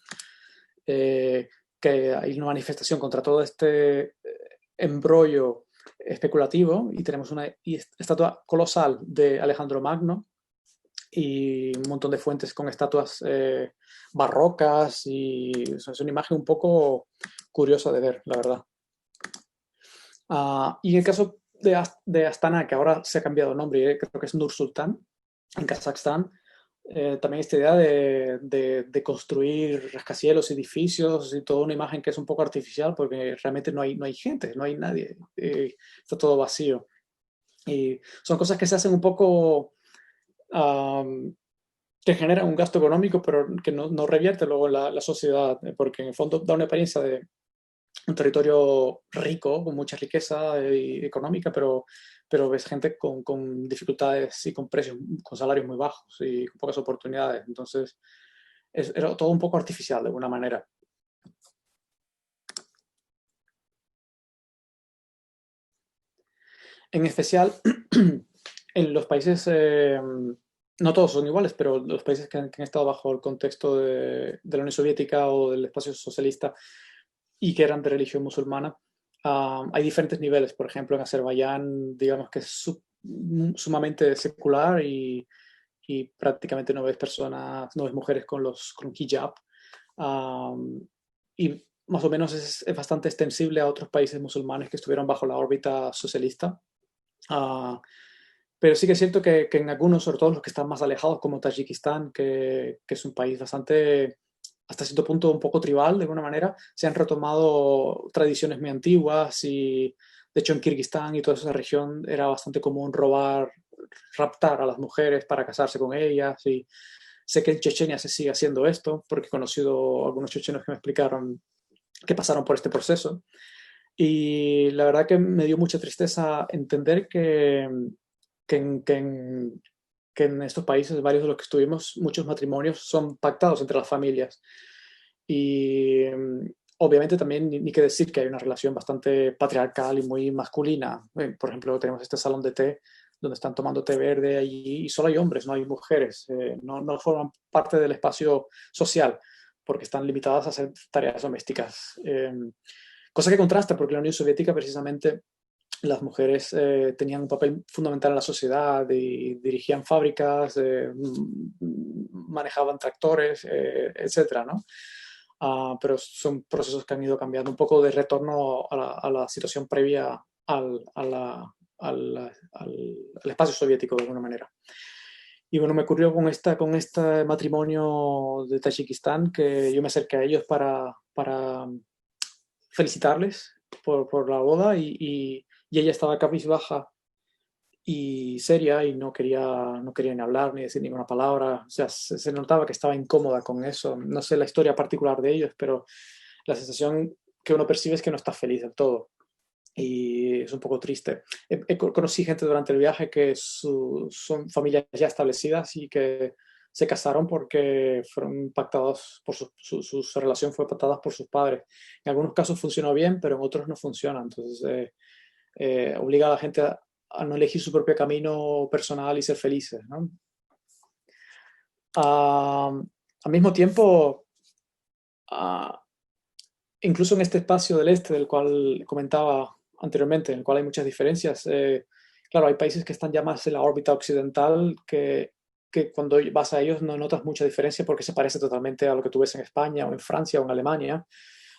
Speaker 1: que hay una manifestación contra todo este embrollo especulativo, y tenemos una estatua colosal de Alejandro Magno y un montón de fuentes con estatuas barrocas, y es una imagen un poco curiosa de ver, la verdad. Y en el caso de Astana, que ahora se ha cambiado de nombre, creo que es Nur Sultan, en Kazajstán, también esta idea de construir rascacielos, edificios y toda una imagen que es un poco artificial, porque realmente no hay gente, no hay nadie, está todo vacío. Y son cosas que se hacen un poco, um, que generan un gasto económico, pero que no revierte luego en la sociedad, porque en el fondo da una apariencia de un territorio rico, con mucha riqueza económica, pero ves gente con dificultades y con precios, con salarios muy bajos y con pocas oportunidades. Entonces, era todo un poco artificial de alguna manera. En especial, en los países, no todos son iguales, pero los países que han estado bajo el contexto de la Unión Soviética o del espacio socialista y que eran de religión musulmana, hay diferentes niveles. Por ejemplo, en Azerbaiyán, digamos que sumamente secular y prácticamente no ves personas, no ves mujeres con hijab. Y más o menos es bastante extensible a otros países musulmanes que estuvieron bajo la órbita socialista. Ah, pero sí que es cierto que en algunos, sobre todo los que están más alejados, como Tayikistán, que es un país bastante, hasta cierto punto, un poco tribal de alguna manera, se han retomado tradiciones muy antiguas y, de hecho, en Kirguistán y toda esa región era bastante común raptar a las mujeres para casarse con ellas. Y sé que en Chechenia se sigue haciendo esto, porque he conocido algunos chechenos que me explicaron que pasaron por este proceso. Y la verdad que me dio mucha tristeza entender que en, que en- que en estos países, varios de los que estuvimos, muchos matrimonios son pactados entre las familias. Y obviamente también ni qué decir que hay una relación bastante patriarcal y muy masculina. Por ejemplo, tenemos este salón de té donde están tomando té verde allí y solo hay hombres, no hay mujeres. No forman parte del espacio social porque están limitadas a hacer tareas domésticas. Cosa que contrasta porque en la Unión Soviética precisamente las mujeres tenían un papel fundamental en la sociedad y dirigían fábricas, manejaban tractores, etcétera, ¿no? Pero son procesos que han ido cambiando un poco de retorno a la situación previa al espacio soviético de alguna manera. Y bueno, me ocurrió con este matrimonio de Tayikistán que yo me acerqué a ellos para felicitarles por la boda y ella estaba cabizbaja y seria y no quería ni hablar ni decir ninguna palabra. O sea, se notaba que estaba incómoda con eso. No sé la historia particular de ellos, pero la sensación que uno percibe es que no está feliz del todo. Y es un poco triste. Conocí gente durante el viaje que son familias ya establecidas y que se casaron porque fueron pactados su relación fue pactada por sus padres. En algunos casos funcionó bien, pero en otros no funciona. Entonces, obliga a la gente a no elegir su propio camino personal y ser felices, ¿no? Ah, al mismo tiempo, ah, incluso en este espacio del este, del cual comentaba anteriormente, en el cual hay muchas diferencias, claro, hay países que están ya más en la órbita occidental que cuando vas a ellos no notas mucha diferencia porque se parece totalmente a lo que tú ves en España o en Francia o en Alemania,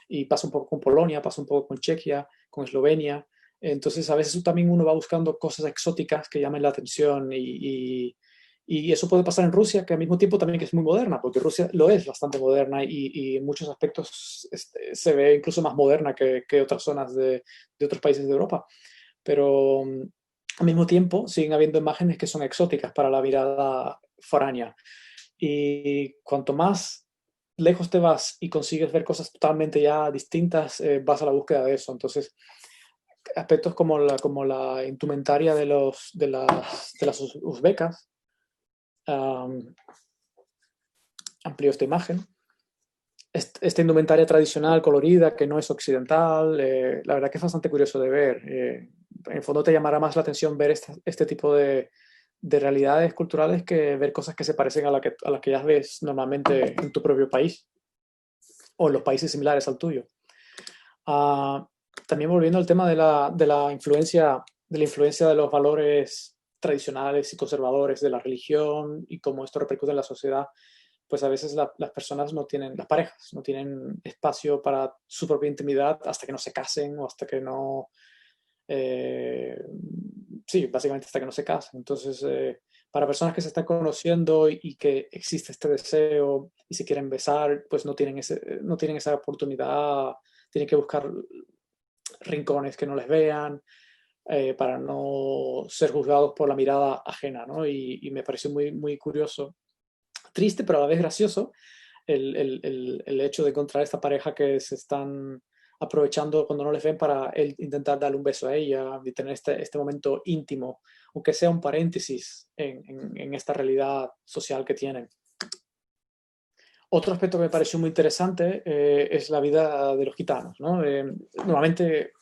Speaker 1: y pasa un poco con Polonia, pasa un poco con Chequia, con Eslovenia. Entonces, a veces también uno va buscando cosas exóticas que llamen la atención y eso puede pasar en Rusia, que al mismo tiempo también que es muy moderna, porque Rusia lo es bastante moderna y en muchos aspectos se ve incluso más moderna que otras zonas de otros países de Europa. Pero al mismo tiempo siguen habiendo imágenes que son exóticas para la mirada foránea. Y cuanto más lejos te vas y consigues ver cosas totalmente ya distintas, vas a la búsqueda de eso. Entonces, aspectos como la indumentaria de las uzbecas, um, amplió esta imagen. Esta indumentaria tradicional, colorida, que no es occidental, la verdad que es bastante curioso de ver. En el fondo te llamará más la atención ver este tipo de realidades culturales que ver cosas que se parecen a las que ya ves normalmente en tu propio país o en los países similares al tuyo. Uh, También volviendo al tema de la influencia de los valores tradicionales y conservadores de la religión y cómo esto repercute en la sociedad, pues a veces las personas no tienen, las parejas no tienen espacio para su propia intimidad hasta que no se casen o hasta que no, eh, sí, básicamente hasta que no se casen. Entonces, para personas que se están conociendo y que existe este deseo y se quieren besar, pues no tienen esa oportunidad, tienen que buscar rincones que no les vean, para no ser juzgados por la mirada ajena, ¿no? Y me pareció muy, muy curioso, triste, pero a la vez gracioso, el hecho de encontrar esta pareja que se están aprovechando cuando no les ven para intentar darle un beso a ella y tener este momento íntimo, aunque sea un paréntesis en esta realidad social que tienen. Otro aspecto que me pareció muy interesante es la vida de los gitanos, ¿no? Normalmente,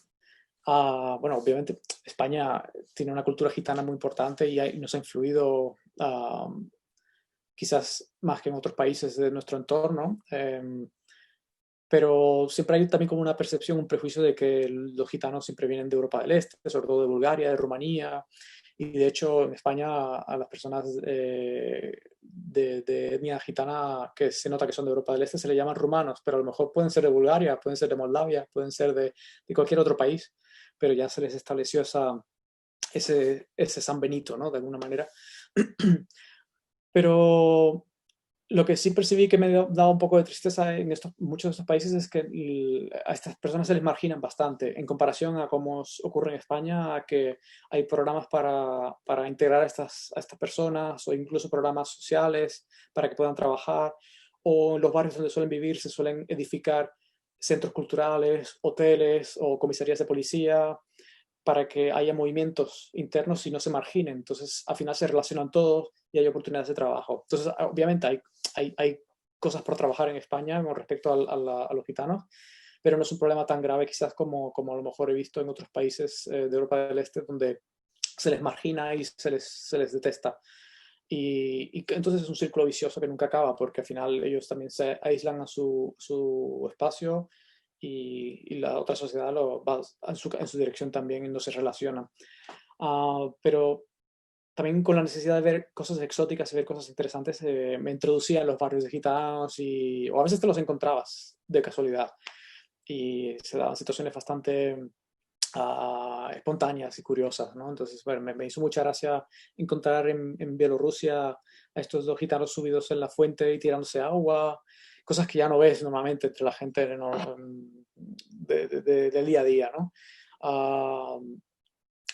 Speaker 1: bueno, obviamente España tiene una cultura gitana muy importante y nos ha influido quizás más que en otros países de nuestro entorno. pero siempre hay también como una percepción, un prejuicio de que los gitanos siempre vienen de Europa del Este, sobre todo de Bulgaria, de Rumanía, y de hecho en España a las personas de etnia gitana que se nota que son de Europa del Este se le llaman rumanos, pero a lo mejor pueden ser de Bulgaria, pueden ser de Moldavia, pueden ser de cualquier otro país, pero ya se les estableció ese San Benito, ¿no? De alguna manera. Pero lo que sí percibí que me daba un poco de tristeza en muchos de estos países es que a estas personas se les marginan bastante en comparación a cómo ocurre en España, a que hay programas para integrar a estas personas o incluso programas sociales para que puedan trabajar, o en los barrios donde suelen vivir se suelen edificar centros culturales, hoteles o comisarías de policía para que haya movimientos internos y no se marginen. Entonces, al final se relacionan todos y hay oportunidades de trabajo. Entonces, obviamente hay cosas por trabajar en España con respecto a los gitanos, pero no es un problema tan grave quizás como a lo mejor he visto en otros países de Europa del Este donde se les margina y se les detesta. Y entonces es un círculo vicioso que nunca acaba porque al final ellos también se aíslan a su espacio y la otra sociedad va en su dirección también y no se relaciona. Pero también con la necesidad de ver cosas exóticas y ver cosas interesantes, me introducía en los barrios de gitanos o a veces te los encontrabas de casualidad y se daban situaciones bastante espontáneas y curiosas, ¿no? Entonces, bueno, me hizo mucha gracia encontrar en Bielorrusia a estos dos gitanos subidos en la fuente y tirándose agua, cosas que ya no ves normalmente entre la gente, ¿no? Del día a día, ¿no? Ah,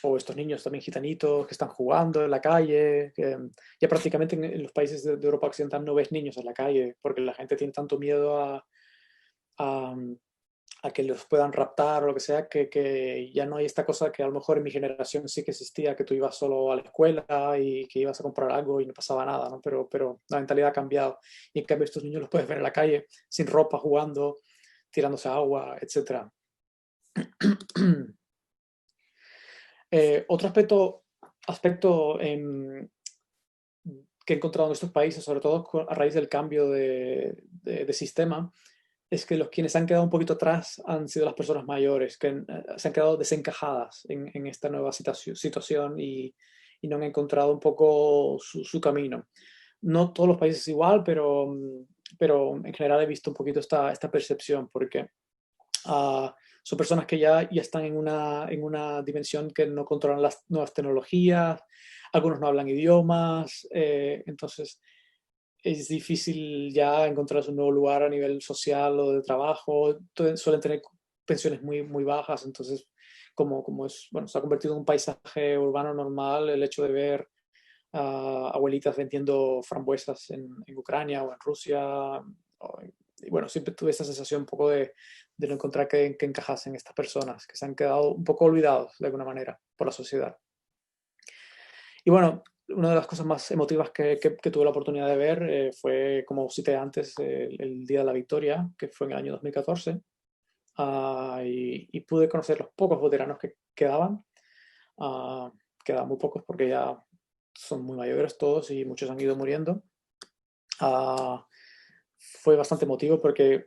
Speaker 1: o estos niños también gitanitos que están jugando en la calle. Que ya prácticamente en los países de Europa Occidental no ves niños en la calle porque la gente tiene tanto miedo a, a que los puedan raptar o lo que sea, que ya no hay esta cosa que a lo mejor en mi generación sí que existía, que tú ibas solo a la escuela y que ibas a comprar algo y no pasaba nada, ¿no? Pero la mentalidad ha cambiado. Y en cambio estos niños los puedes ver en la calle, sin ropa, jugando, tirándose agua, etc. Otro aspecto que he encontrado en estos países, sobre todo a raíz del cambio de sistema, es que los quienes han quedado un poquito atrás han sido las personas mayores, que se han quedado desencajadas en esta nueva situación y no han encontrado un poco su camino. No todos los países igual, pero en general he visto un poquito esta percepción, porque son personas que ya están en una dimensión que no controlan las nuevas tecnologías, algunos no hablan idiomas, entonces es difícil ya encontrar un nuevo lugar a nivel social o de trabajo. Suelen tener pensiones muy, muy bajas, entonces como bueno, se ha convertido en un paisaje urbano normal el hecho de ver abuelitas vendiendo frambuesas en Ucrania o en Rusia. Y bueno, siempre tuve esa sensación un poco de no encontrar que encajasen estas personas, que se han quedado un poco olvidados de alguna manera por la sociedad. Y bueno, una de las cosas más emotivas que tuve la oportunidad de ver fue, como cité antes, el Día de la Victoria, que fue en el año 2014, y pude conocer los pocos veteranos que quedaban. Ah, Quedaban muy pocos porque ya son muy mayores todos y muchos han ido muriendo. Ah, Fue bastante emotivo porque,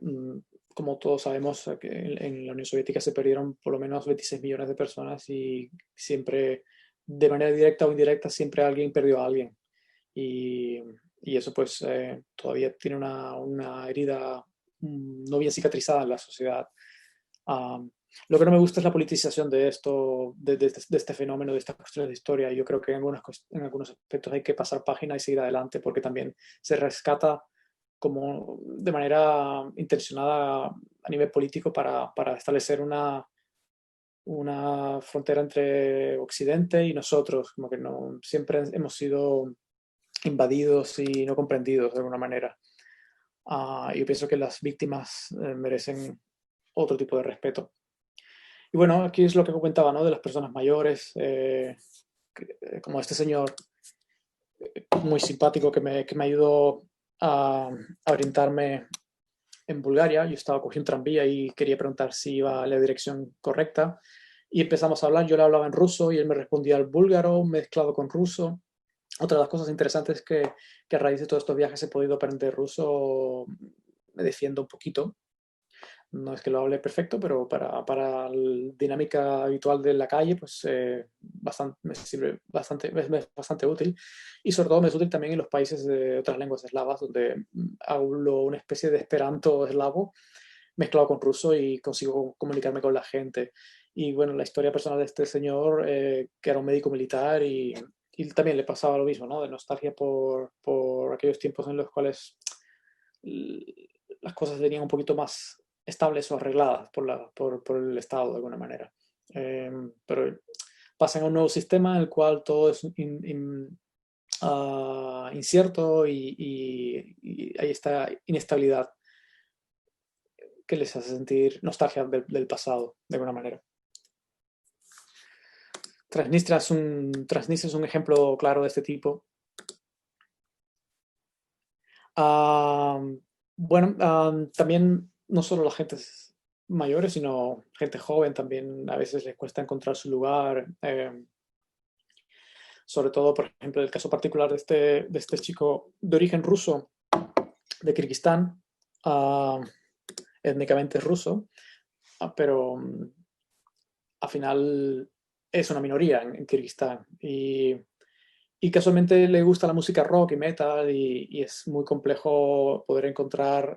Speaker 1: como todos sabemos, que en la Unión Soviética se perdieron por lo menos 26 millones de personas y siempre, de manera directa o indirecta, siempre alguien perdió a alguien. Y, y eso pues todavía tiene una herida no bien cicatrizada en la sociedad. Lo que no me gusta es la politización de esto, de este fenómeno, de estas cuestiones de historia. Yo creo que en algunos aspectos hay que pasar página y seguir adelante porque también se rescata como de manera intencionada a nivel político para establecer una frontera entre Occidente y nosotros, como que no siempre hemos sido invadidos y no comprendidos de alguna manera. Yo pienso que las víctimas merecen otro tipo de respeto. Y bueno, aquí es lo que comentaba, ¿no? De las personas mayores, como este señor muy simpático que me ayudó a orientarme en Bulgaria. Yo estaba cogiendo un tranvía y quería preguntar si iba a la dirección correcta. Y empezamos a hablar, yo le hablaba en ruso y él me respondía al búlgaro mezclado con ruso. Otra de las cosas interesantes es que a raíz de todos estos viajes he podido aprender ruso, me defiendo un poquito. no es que lo hable perfecto, pero para la dinámica habitual de la calle, pues bastante, me sirve bastante, me es bastante útil. Y sobre todo me es útil también en los países de otras lenguas eslavas, donde hablo una especie de esperanto eslavo mezclado con ruso y consigo comunicarme con la gente. Y bueno, la historia personal de este señor, que era un médico militar y también le pasaba lo mismo, ¿no? De nostalgia por aquellos tiempos en los cuales las cosas venían un poquito más estables o arregladas por el Estado de alguna manera. Pero pasan a un nuevo sistema en el cual todo es incierto y hay esta inestabilidad que les hace sentir nostalgia del pasado, de alguna manera. Transnistria es un ejemplo claro de este tipo. Uh, bueno, también no solo la gente mayores, sino gente joven también a veces les cuesta encontrar su lugar. Sobre todo, por ejemplo, el caso particular de este chico de origen ruso, de Kirguistán, étnicamente ruso, pero al final es una minoría en Kirguistán. Y casualmente le gusta la música rock y metal y es muy complejo poder encontrar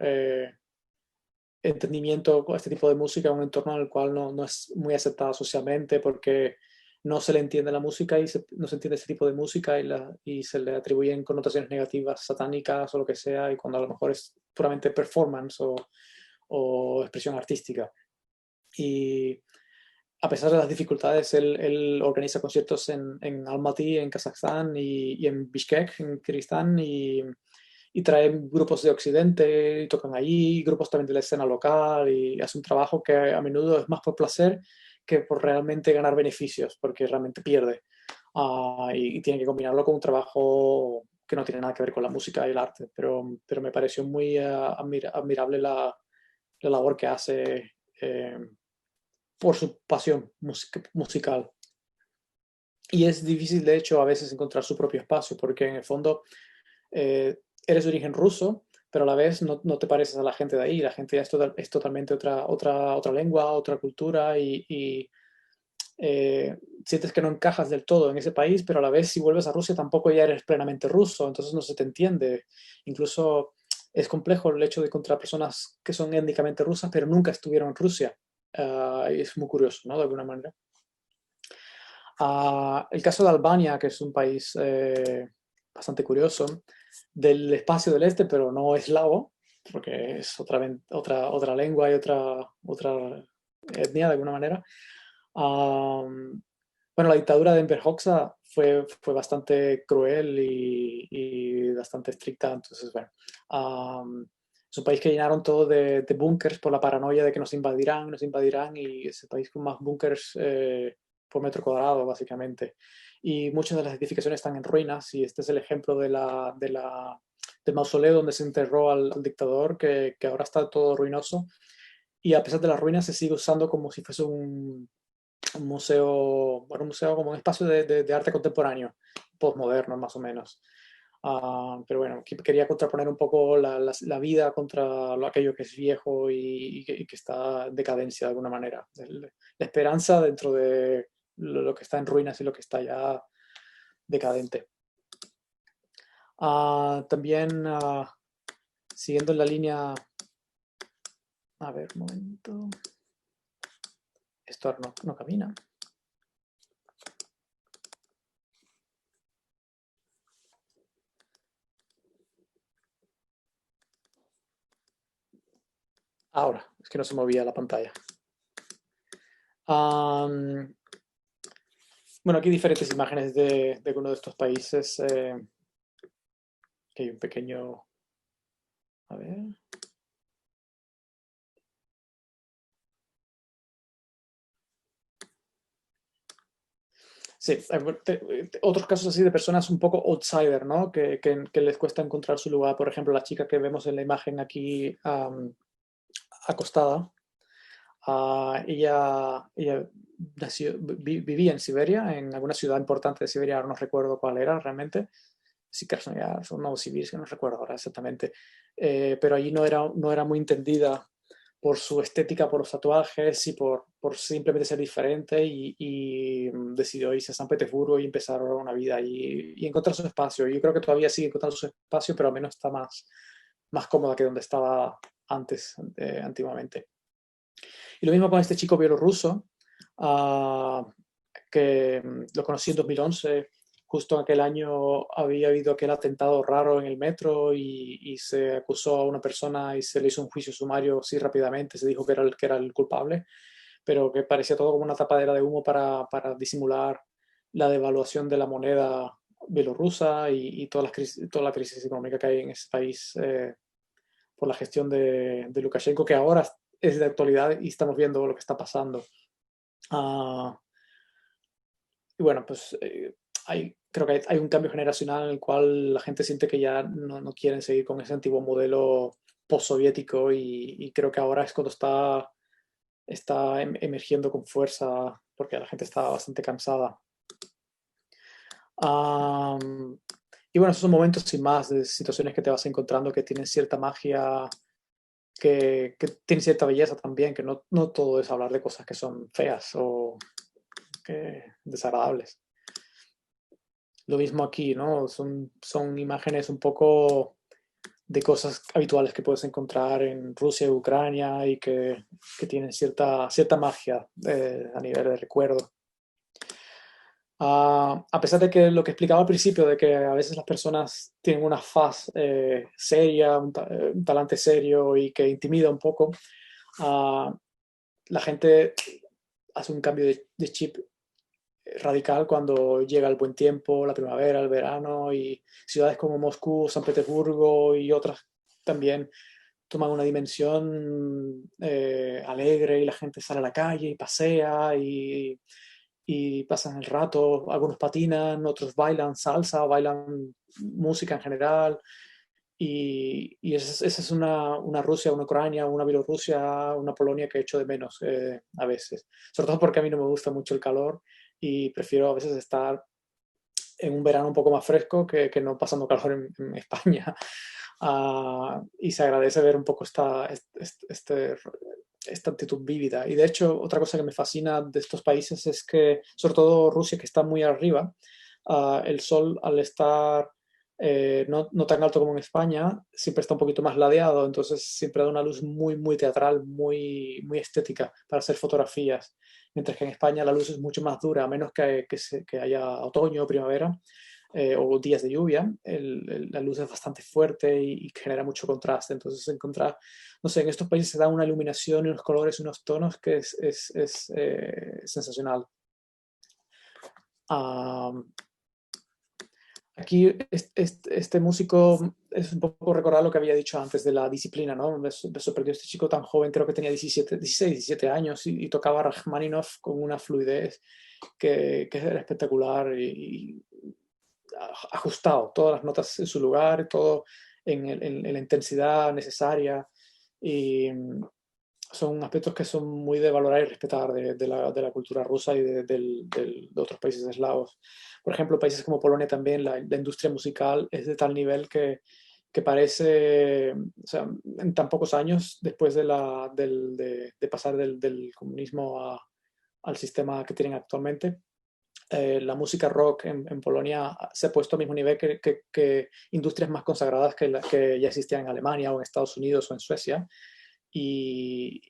Speaker 1: entendimiento con este tipo de música en un entorno en el cual no es muy aceptada socialmente porque no se le entiende la música y no se entiende ese tipo de música y se le atribuyen connotaciones negativas, satánicas o lo que sea, y cuando a lo mejor es puramente performance o expresión artística. Y a pesar de las dificultades, él organiza conciertos en Almaty, en Kazajstán, y en Bishkek, en Kirguistán, y trae grupos de Occidente, y tocan allí, grupos también de la escena local, y hace un trabajo que a menudo es más por placer que por realmente ganar beneficios, porque realmente pierde. Y tiene que combinarlo con un trabajo que no tiene nada que ver con la música y el arte, pero me pareció muy admirable la labor que hace. Por su pasión musical. Y es difícil, de hecho, a veces encontrar su propio espacio, porque en el fondo eres de origen ruso, pero a la vez no te pareces a la gente de ahí. La gente ya es totalmente otra lengua, otra cultura, y sientes que no encajas del todo en ese país, pero a la vez si vuelves a Rusia tampoco ya eres plenamente ruso, entonces no se te entiende. Incluso es complejo el hecho de encontrar personas que son étnicamente rusas, pero nunca estuvieron en Rusia. Es muy curioso, ¿no? De alguna manera. El caso de Albania, que es un país bastante curioso, del espacio del este, pero no eslavo, porque es otra lengua y otra etnia de alguna manera. Bueno, la dictadura de Enver Hoxha fue bastante cruel y bastante estricta, entonces, bueno, es un país que llenaron todo de búnkers por la paranoia de que nos invadirán, y es el país con más búnkers por metro cuadrado, básicamente. Y muchas de las edificaciones están en ruinas, y este es el ejemplo del mausoleo donde se enterró al dictador, que ahora está todo ruinoso, y a pesar de las ruinas se sigue usando como si fuese un museo, bueno, un museo como un espacio de arte contemporáneo, postmoderno más o menos. Pero bueno, quería contraponer un poco la vida contra aquello que es viejo y que está en decadencia de alguna manera. La esperanza dentro de lo que está en ruinas y lo que está ya decadente. También, siguiendo en la línea, a ver, un momento, esto ahora no camina. Ahora, es que no se movía la pantalla. Bueno, aquí diferentes imágenes de uno de estos países. Que hay un pequeño... A ver. Sí, otros casos así de personas un poco outsider, ¿no? Que les cuesta encontrar su lugar. Por ejemplo, la chica que vemos en la imagen aquí acostada. Ella vivía en Siberia, en alguna ciudad importante de Siberia, ahora no recuerdo cuál era realmente. Sí, Krasnoyar, o Novosibirsk, no recuerdo ahora exactamente. Pero allí no era muy entendida por su estética, por los tatuajes y por simplemente ser diferente y decidió irse a San Petersburgo y empezar una vida allí y encontrar su espacio. Yo creo que todavía sigue encontrando su espacio, pero al menos está más cómoda que donde estaba antes, antiguamente. Y lo mismo con este chico bielorruso, uh, que lo conocí en 2011. Justo en aquel año había habido aquel atentado raro en el metro y se acusó a una persona y se le hizo un juicio sumario así rápidamente. Se dijo que era el culpable, pero que parecía todo como una tapadera de humo para disimular la devaluación de la moneda bielorrusa y toda la crisis económica que hay en ese país por la gestión de Lukashenko, que ahora es de actualidad y estamos viendo lo que está pasando. Uh, y bueno, pues creo que hay un cambio generacional en el cual la gente siente que ya no quieren seguir con ese antiguo modelo postsoviético y creo que ahora es cuando está emergiendo con fuerza porque la gente está bastante cansada. Y bueno, esos son momentos sin más de situaciones que te vas encontrando que tienen cierta magia, que tienen cierta belleza también, que no todo es hablar de cosas que son feas o desagradables. Lo mismo aquí, ¿no? Son imágenes un poco de cosas habituales que puedes encontrar en Rusia y Ucrania y que tienen cierta magia a nivel de recuerdo. A pesar de que lo que explicaba al principio, de que a veces las personas tienen una faz seria, un talante serio y que intimida un poco, la gente hace un cambio de chip radical cuando llega el buen tiempo, la primavera, el verano, y ciudades como Moscú, San Petersburgo y otras también toman una dimensión alegre y la gente sale a la calle y pasea y pasan el rato. Algunos patinan, otros bailan salsa, bailan música en general. Y esa es una Rusia, una Ucrania, una Bielorrusia, una Polonia que echo de menos a veces. Sobre todo porque a mí no me gusta mucho el calor y prefiero a veces estar en un verano un poco más fresco que no pasando calor en España. Y se agradece ver un poco esta actitud vívida. Y de hecho, otra cosa que me fascina de estos países es que, sobre todo Rusia, que está muy arriba, el sol al estar no tan alto como en España, siempre está un poquito más ladeado, entonces siempre da una luz muy teatral, muy estética para hacer fotografías. Mientras que en España la luz es mucho más dura, a menos que haya otoño o primavera o días de lluvia, la luz es bastante fuerte y genera mucho contraste. Entonces, encontrar, no sé, en estos países se da una iluminación y unos colores y unos tonos que es sensacional. Um, Aquí este músico es un poco recordar lo que había dicho antes de la disciplina, ¿no? Me sorprendió este chico tan joven, creo que tenía 16, 17 años y tocaba Rachmaninoff con una fluidez que era espectacular y ajustado, todas las notas en su lugar, todo en la intensidad necesaria y son aspectos que son muy de valorar y respetar de la cultura rusa y de otros países eslavos. Por ejemplo, países como Polonia también, la industria musical es de tal nivel que parece, o sea, en tan pocos años, después de pasar del comunismo al sistema que tienen actualmente, la música rock en Polonia se ha puesto al mismo nivel que industrias más consagradas que ya existían en Alemania o en Estados Unidos o en Suecia y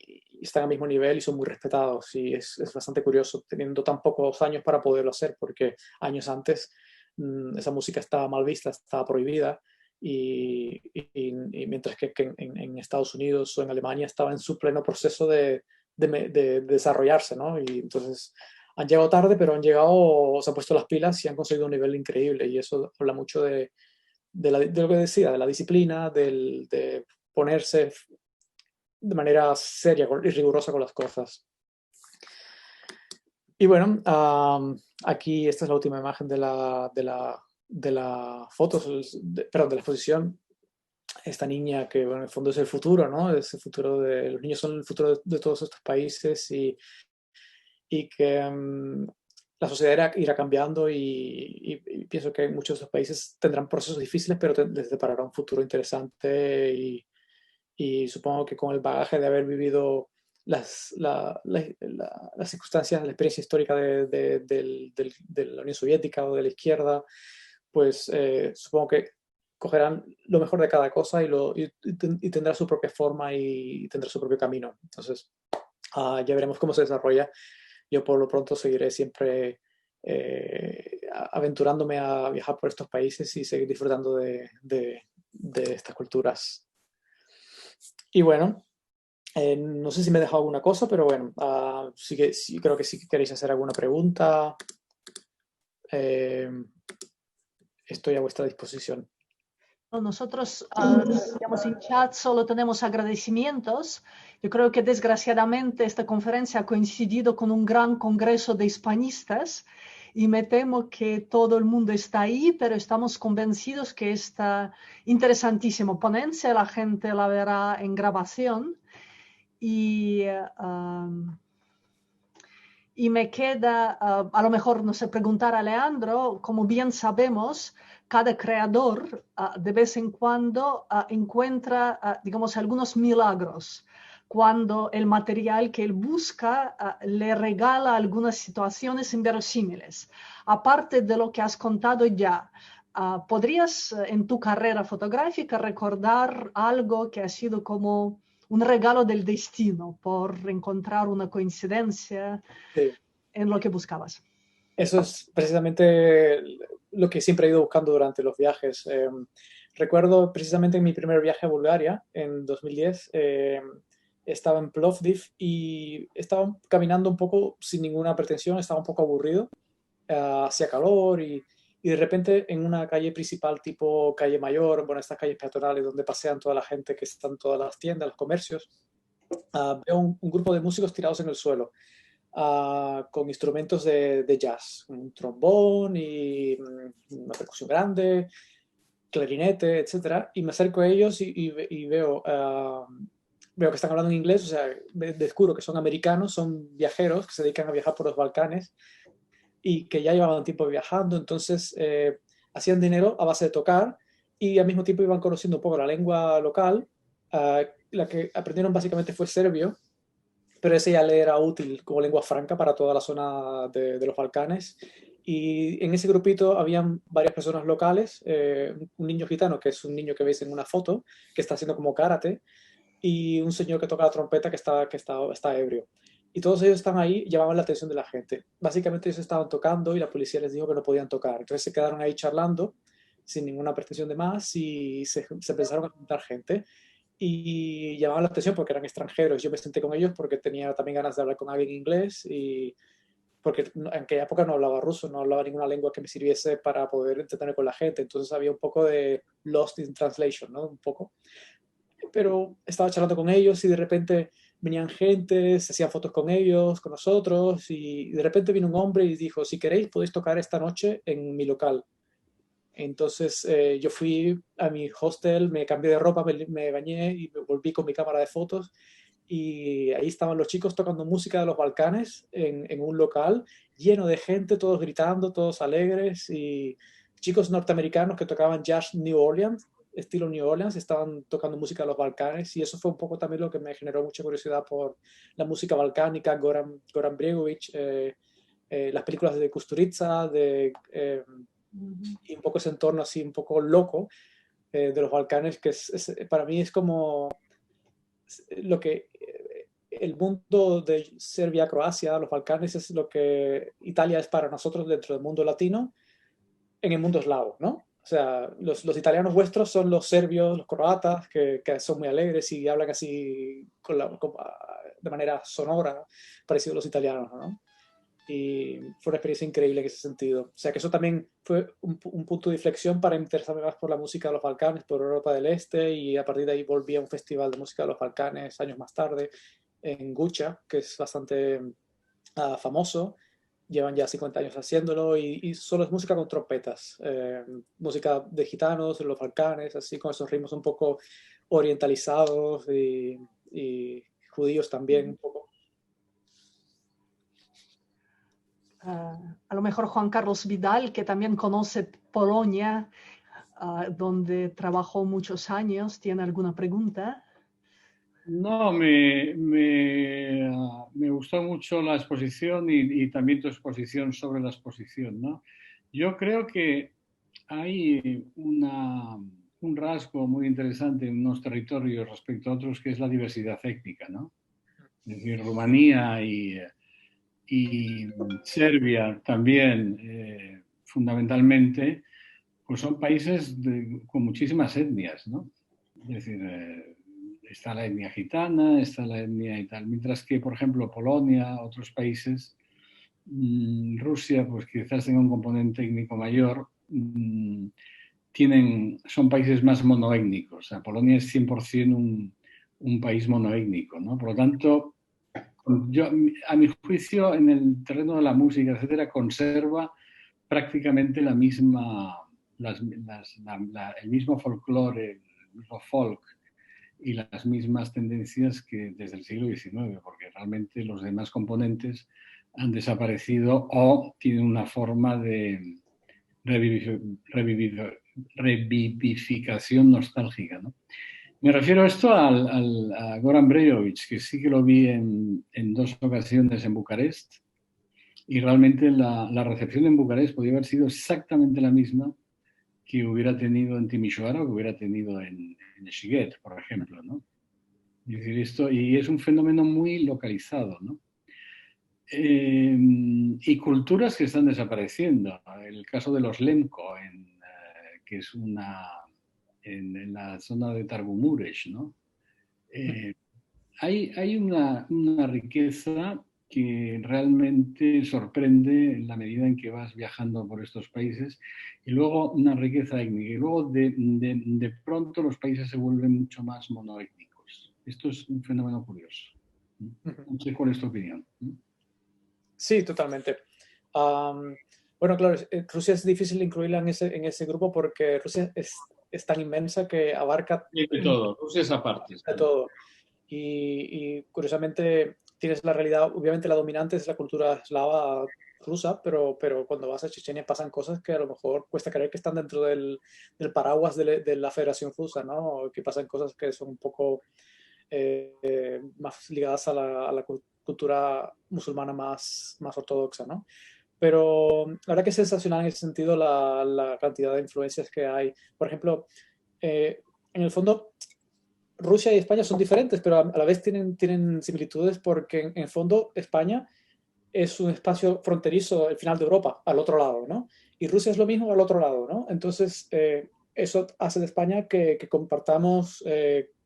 Speaker 1: están al mismo nivel y son muy respetados y es bastante curioso teniendo tan pocos años para poderlo hacer porque años antes esa música estaba mal vista, estaba prohibida y mientras que en Estados Unidos o en Alemania estaba en su pleno proceso de desarrollarse, ¿no? Y entonces han llegado tarde, pero han llegado, se han puesto las pilas y han conseguido un nivel increíble. Y eso habla mucho de lo que decía, de la disciplina, de ponerse de manera seria y rigurosa con las cosas. Y bueno, aquí esta es la última imagen de la foto, perdón, de la exposición. Esta niña que bueno, en el fondo es el futuro, ¿no? Es el futuro los niños son el futuro de todos estos países y que la sociedad irá cambiando y pienso que muchos de esos países tendrán procesos difíciles, pero les deparará un futuro interesante Y supongo que con el bagaje de haber vivido las circunstancias, la experiencia histórica de la Unión Soviética o de la izquierda, pues supongo que cogerán lo mejor de cada cosa y tendrá su propia forma y tendrá su propio camino. Entonces, ya veremos cómo se desarrolla. Yo por lo pronto seguiré siempre aventurándome a viajar por estos países y seguir disfrutando de estas culturas. Y bueno, no sé si me he dejado alguna cosa, pero bueno, sí, creo que si queréis hacer alguna pregunta, eh, estoy a vuestra disposición.
Speaker 2: Nosotros, digamos, en chat solo tenemos agradecimientos. Yo creo que desgraciadamente esta conferencia ha coincidido con un gran congreso de hispanistas y me temo que todo el mundo está ahí, pero estamos convencidos que esta interesantísima ponencia la gente la verá en grabación y, y me queda, a lo mejor, no sé, preguntar a Leandro, como bien sabemos, cada creador de vez en cuando encuentra, digamos, algunos milagros, cuando el material que él busca le regala algunas situaciones inverosímiles. Aparte de lo que has contado ya, ¿podrías en tu carrera fotográfica recordar algo que ha sido como un regalo del destino por encontrar una coincidencia
Speaker 1: Sí.
Speaker 2: en lo que buscabas?
Speaker 1: Eso es precisamente lo que siempre he ido buscando durante los viajes. Recuerdo precisamente en mi primer viaje a Bulgaria, en 2010, estaba en Plovdiv y estaba caminando un poco sin ninguna pretensión, estaba un poco aburrido, hacía calor y de repente en una calle principal tipo calle Mayor, bueno, estas calles peatonales donde pasean toda la gente, que están todas las tiendas, los comercios, veo un grupo de músicos tirados en el suelo con instrumentos de jazz, un trombón y una percusión grande, clarinete, etcétera, y me acerco a ellos y veo, veo que están hablando en inglés, o sea, descubro que son americanos, son viajeros que se dedican a viajar por los Balcanes y que ya llevaban tiempo viajando, entonces hacían dinero a base de tocar y al mismo tiempo iban conociendo un poco la lengua local. La que aprendieron básicamente fue serbio, pero ese ya le era útil como lengua franca para toda la zona de los Balcanes. Y en ese grupito habían varias personas locales, un niño gitano, que es un niño que veis en una foto, que está haciendo como karate, y un señor que toca la trompeta está ebrio. Y todos ellos están ahí, llamaban la atención de la gente. Básicamente ellos estaban tocando y la policía les dijo que no podían tocar. Entonces se quedaron ahí charlando sin ninguna pretensión de más y se empezaron a juntar gente y llamaban la atención porque eran extranjeros. Yo me senté con ellos porque tenía también ganas de hablar con alguien en inglés y porque en aquella época no hablaba ruso, no hablaba ninguna lengua que me sirviese para poder entretener con la gente. Entonces había un poco de lost in translation, ¿no? Un poco. Pero estaba charlando con ellos y de repente venían gente, se hacían fotos con ellos, con nosotros y de repente vino un hombre y dijo, si queréis podéis tocar esta noche en mi local. Entonces yo fui a mi hostel, me cambié de ropa, me bañé y me volví con mi cámara de fotos y ahí estaban los chicos tocando música de los Balcanes en un local lleno de gente, todos gritando, todos alegres y chicos norteamericanos que tocaban jazz New Orleans, estilo New Orleans, estaban tocando música de los Balcanes y eso fue un poco también lo que me generó mucha curiosidad por la música balcánica, Goran Bregovic, las películas de Kusturica, y un poco ese entorno así un poco loco de los Balcanes, que para mí es como lo que el mundo de Serbia, Croacia, los Balcanes es lo que Italia es para nosotros dentro del mundo latino, en el mundo eslavo, ¿no? O sea, los italianos vuestros son los serbios, los croatas, que son muy alegres y hablan así de manera sonora, parecido a los italianos, ¿no? Y fue una experiencia increíble en ese sentido. O sea que eso también fue un punto de inflexión para interesarme más por la música de los Balcanes, por Europa del Este, y a partir de ahí volví a un festival de música de los Balcanes años más tarde en Gucha, que es bastante famoso. Llevan ya 50 años haciéndolo y solo es música con trompetas, música de gitanos, de los Balcanes, así con esos ritmos un poco orientalizados y judíos también un poco.
Speaker 2: A lo mejor Juan Carlos Vidal, que también conoce Polonia, donde trabajó muchos años, ¿tiene alguna pregunta?
Speaker 3: No, me gustó mucho la exposición y también tu exposición sobre la exposición, ¿no? Yo creo que hay un rasgo muy interesante en unos territorios respecto a otros que es la diversidad étnica, ¿no? Es decir, Rumanía y Serbia también, fundamentalmente, pues son países con muchísimas etnias, ¿no? Es decir, está la etnia gitana, está la etnia y tal, mientras que, por ejemplo, Polonia, otros países, Rusia, pues quizás tenga un componente étnico mayor, son países más monoétnicos. O sea, Polonia es 100% un país monoétnico, ¿no? Por lo tanto, yo, a mi juicio, en el terreno de la música, etcétera, conserva prácticamente el mismo folclore, el mismo folk y las mismas tendencias que desde el siglo XIX, porque realmente los demás componentes han desaparecido o tienen una forma de revivificación nostálgica, ¿no? Me refiero a esto a Goran Bregovic, que sí que lo vi en dos ocasiones en Bucarest, y realmente la recepción en Bucarest podía haber sido exactamente la misma que hubiera tenido en Timișoara o que hubiera tenido en Sziget, por ejemplo, ¿no? Es decir, esto, y es un fenómeno muy localizado, ¿no? Y culturas que están desapareciendo. El caso de los Lemko, que es en la zona de Targumures, ¿no? Hay una riqueza que realmente sorprende en la medida en que vas viajando por estos países y luego una riqueza étnica. Y luego de pronto los países se vuelven mucho más monoétnicos. Esto es un fenómeno curioso. No sé cuál es tu opinión.
Speaker 1: Sí, totalmente. Bueno, claro, Rusia es difícil incluirla en ese grupo porque Rusia es tan inmensa que abarca
Speaker 3: Y de todo, Rusia es aparte.
Speaker 1: de todo. Y curiosamente tienes la realidad, obviamente la dominante es la cultura eslava rusa, pero cuando vas a Chechenia pasan cosas que a lo mejor cuesta creer que están dentro del paraguas de la Federación Rusa, ¿no? Que pasan cosas que son un poco más ligadas a la cultura musulmana más ortodoxa, ¿no? Pero la verdad que es sensacional en ese sentido la cantidad de influencias que hay. Por ejemplo, en el fondo, Rusia y España son diferentes, pero a la vez tienen similitudes porque en el fondo España es un espacio fronterizo, el final de Europa, al otro lado, ¿no? Y Rusia es lo mismo al otro lado, ¿no? Entonces, eso hace de España que compartamos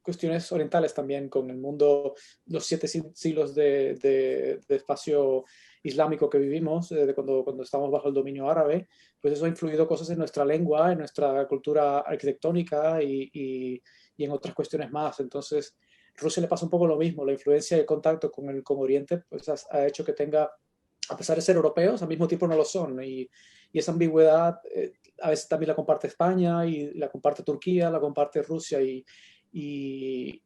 Speaker 1: cuestiones orientales también con el mundo, los 7 siglos de espacio islámico que vivimos, de cuando estamos bajo el dominio árabe, pues eso ha influido cosas en nuestra lengua, en nuestra cultura arquitectónica y en otras cuestiones más. Entonces, Rusia le pasa un poco lo mismo, la influencia y el contacto con Oriente pues ha hecho que tenga, a pesar de ser europeos, al mismo tiempo no lo son. Y esa ambigüedad a veces también la comparte España y la comparte Turquía, la comparte Rusia y, y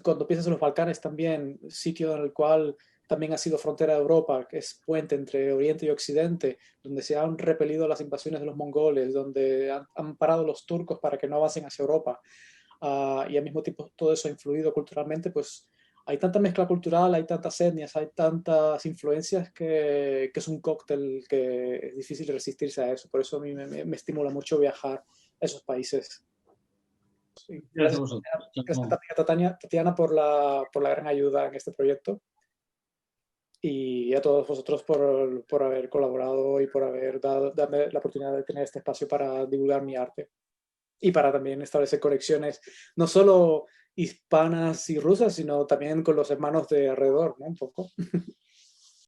Speaker 1: cuando piensas en los Balcanes también, sitio en el cual también ha sido frontera de Europa, que es puente entre Oriente y Occidente, donde se han repelido las invasiones de los mongoles, donde han parado los turcos para que no avancen hacia Europa. Y al mismo tiempo todo eso ha influido culturalmente, pues hay tanta mezcla cultural, hay tantas etnias, hay tantas influencias que es un cóctel que es difícil resistirse a eso. Por eso a mí me estimula mucho viajar a esos países. Sí.
Speaker 3: Gracias a
Speaker 1: Gracias,
Speaker 3: vosotros.
Speaker 1: gracias también a Tatiana por la gran ayuda en este proyecto y a todos vosotros por haber colaborado y por haber darme la oportunidad de tener este espacio para divulgar mi arte y para también establecer conexiones no solo hispanas y rusas, sino también con los hermanos de alrededor, ¿no? Un poco.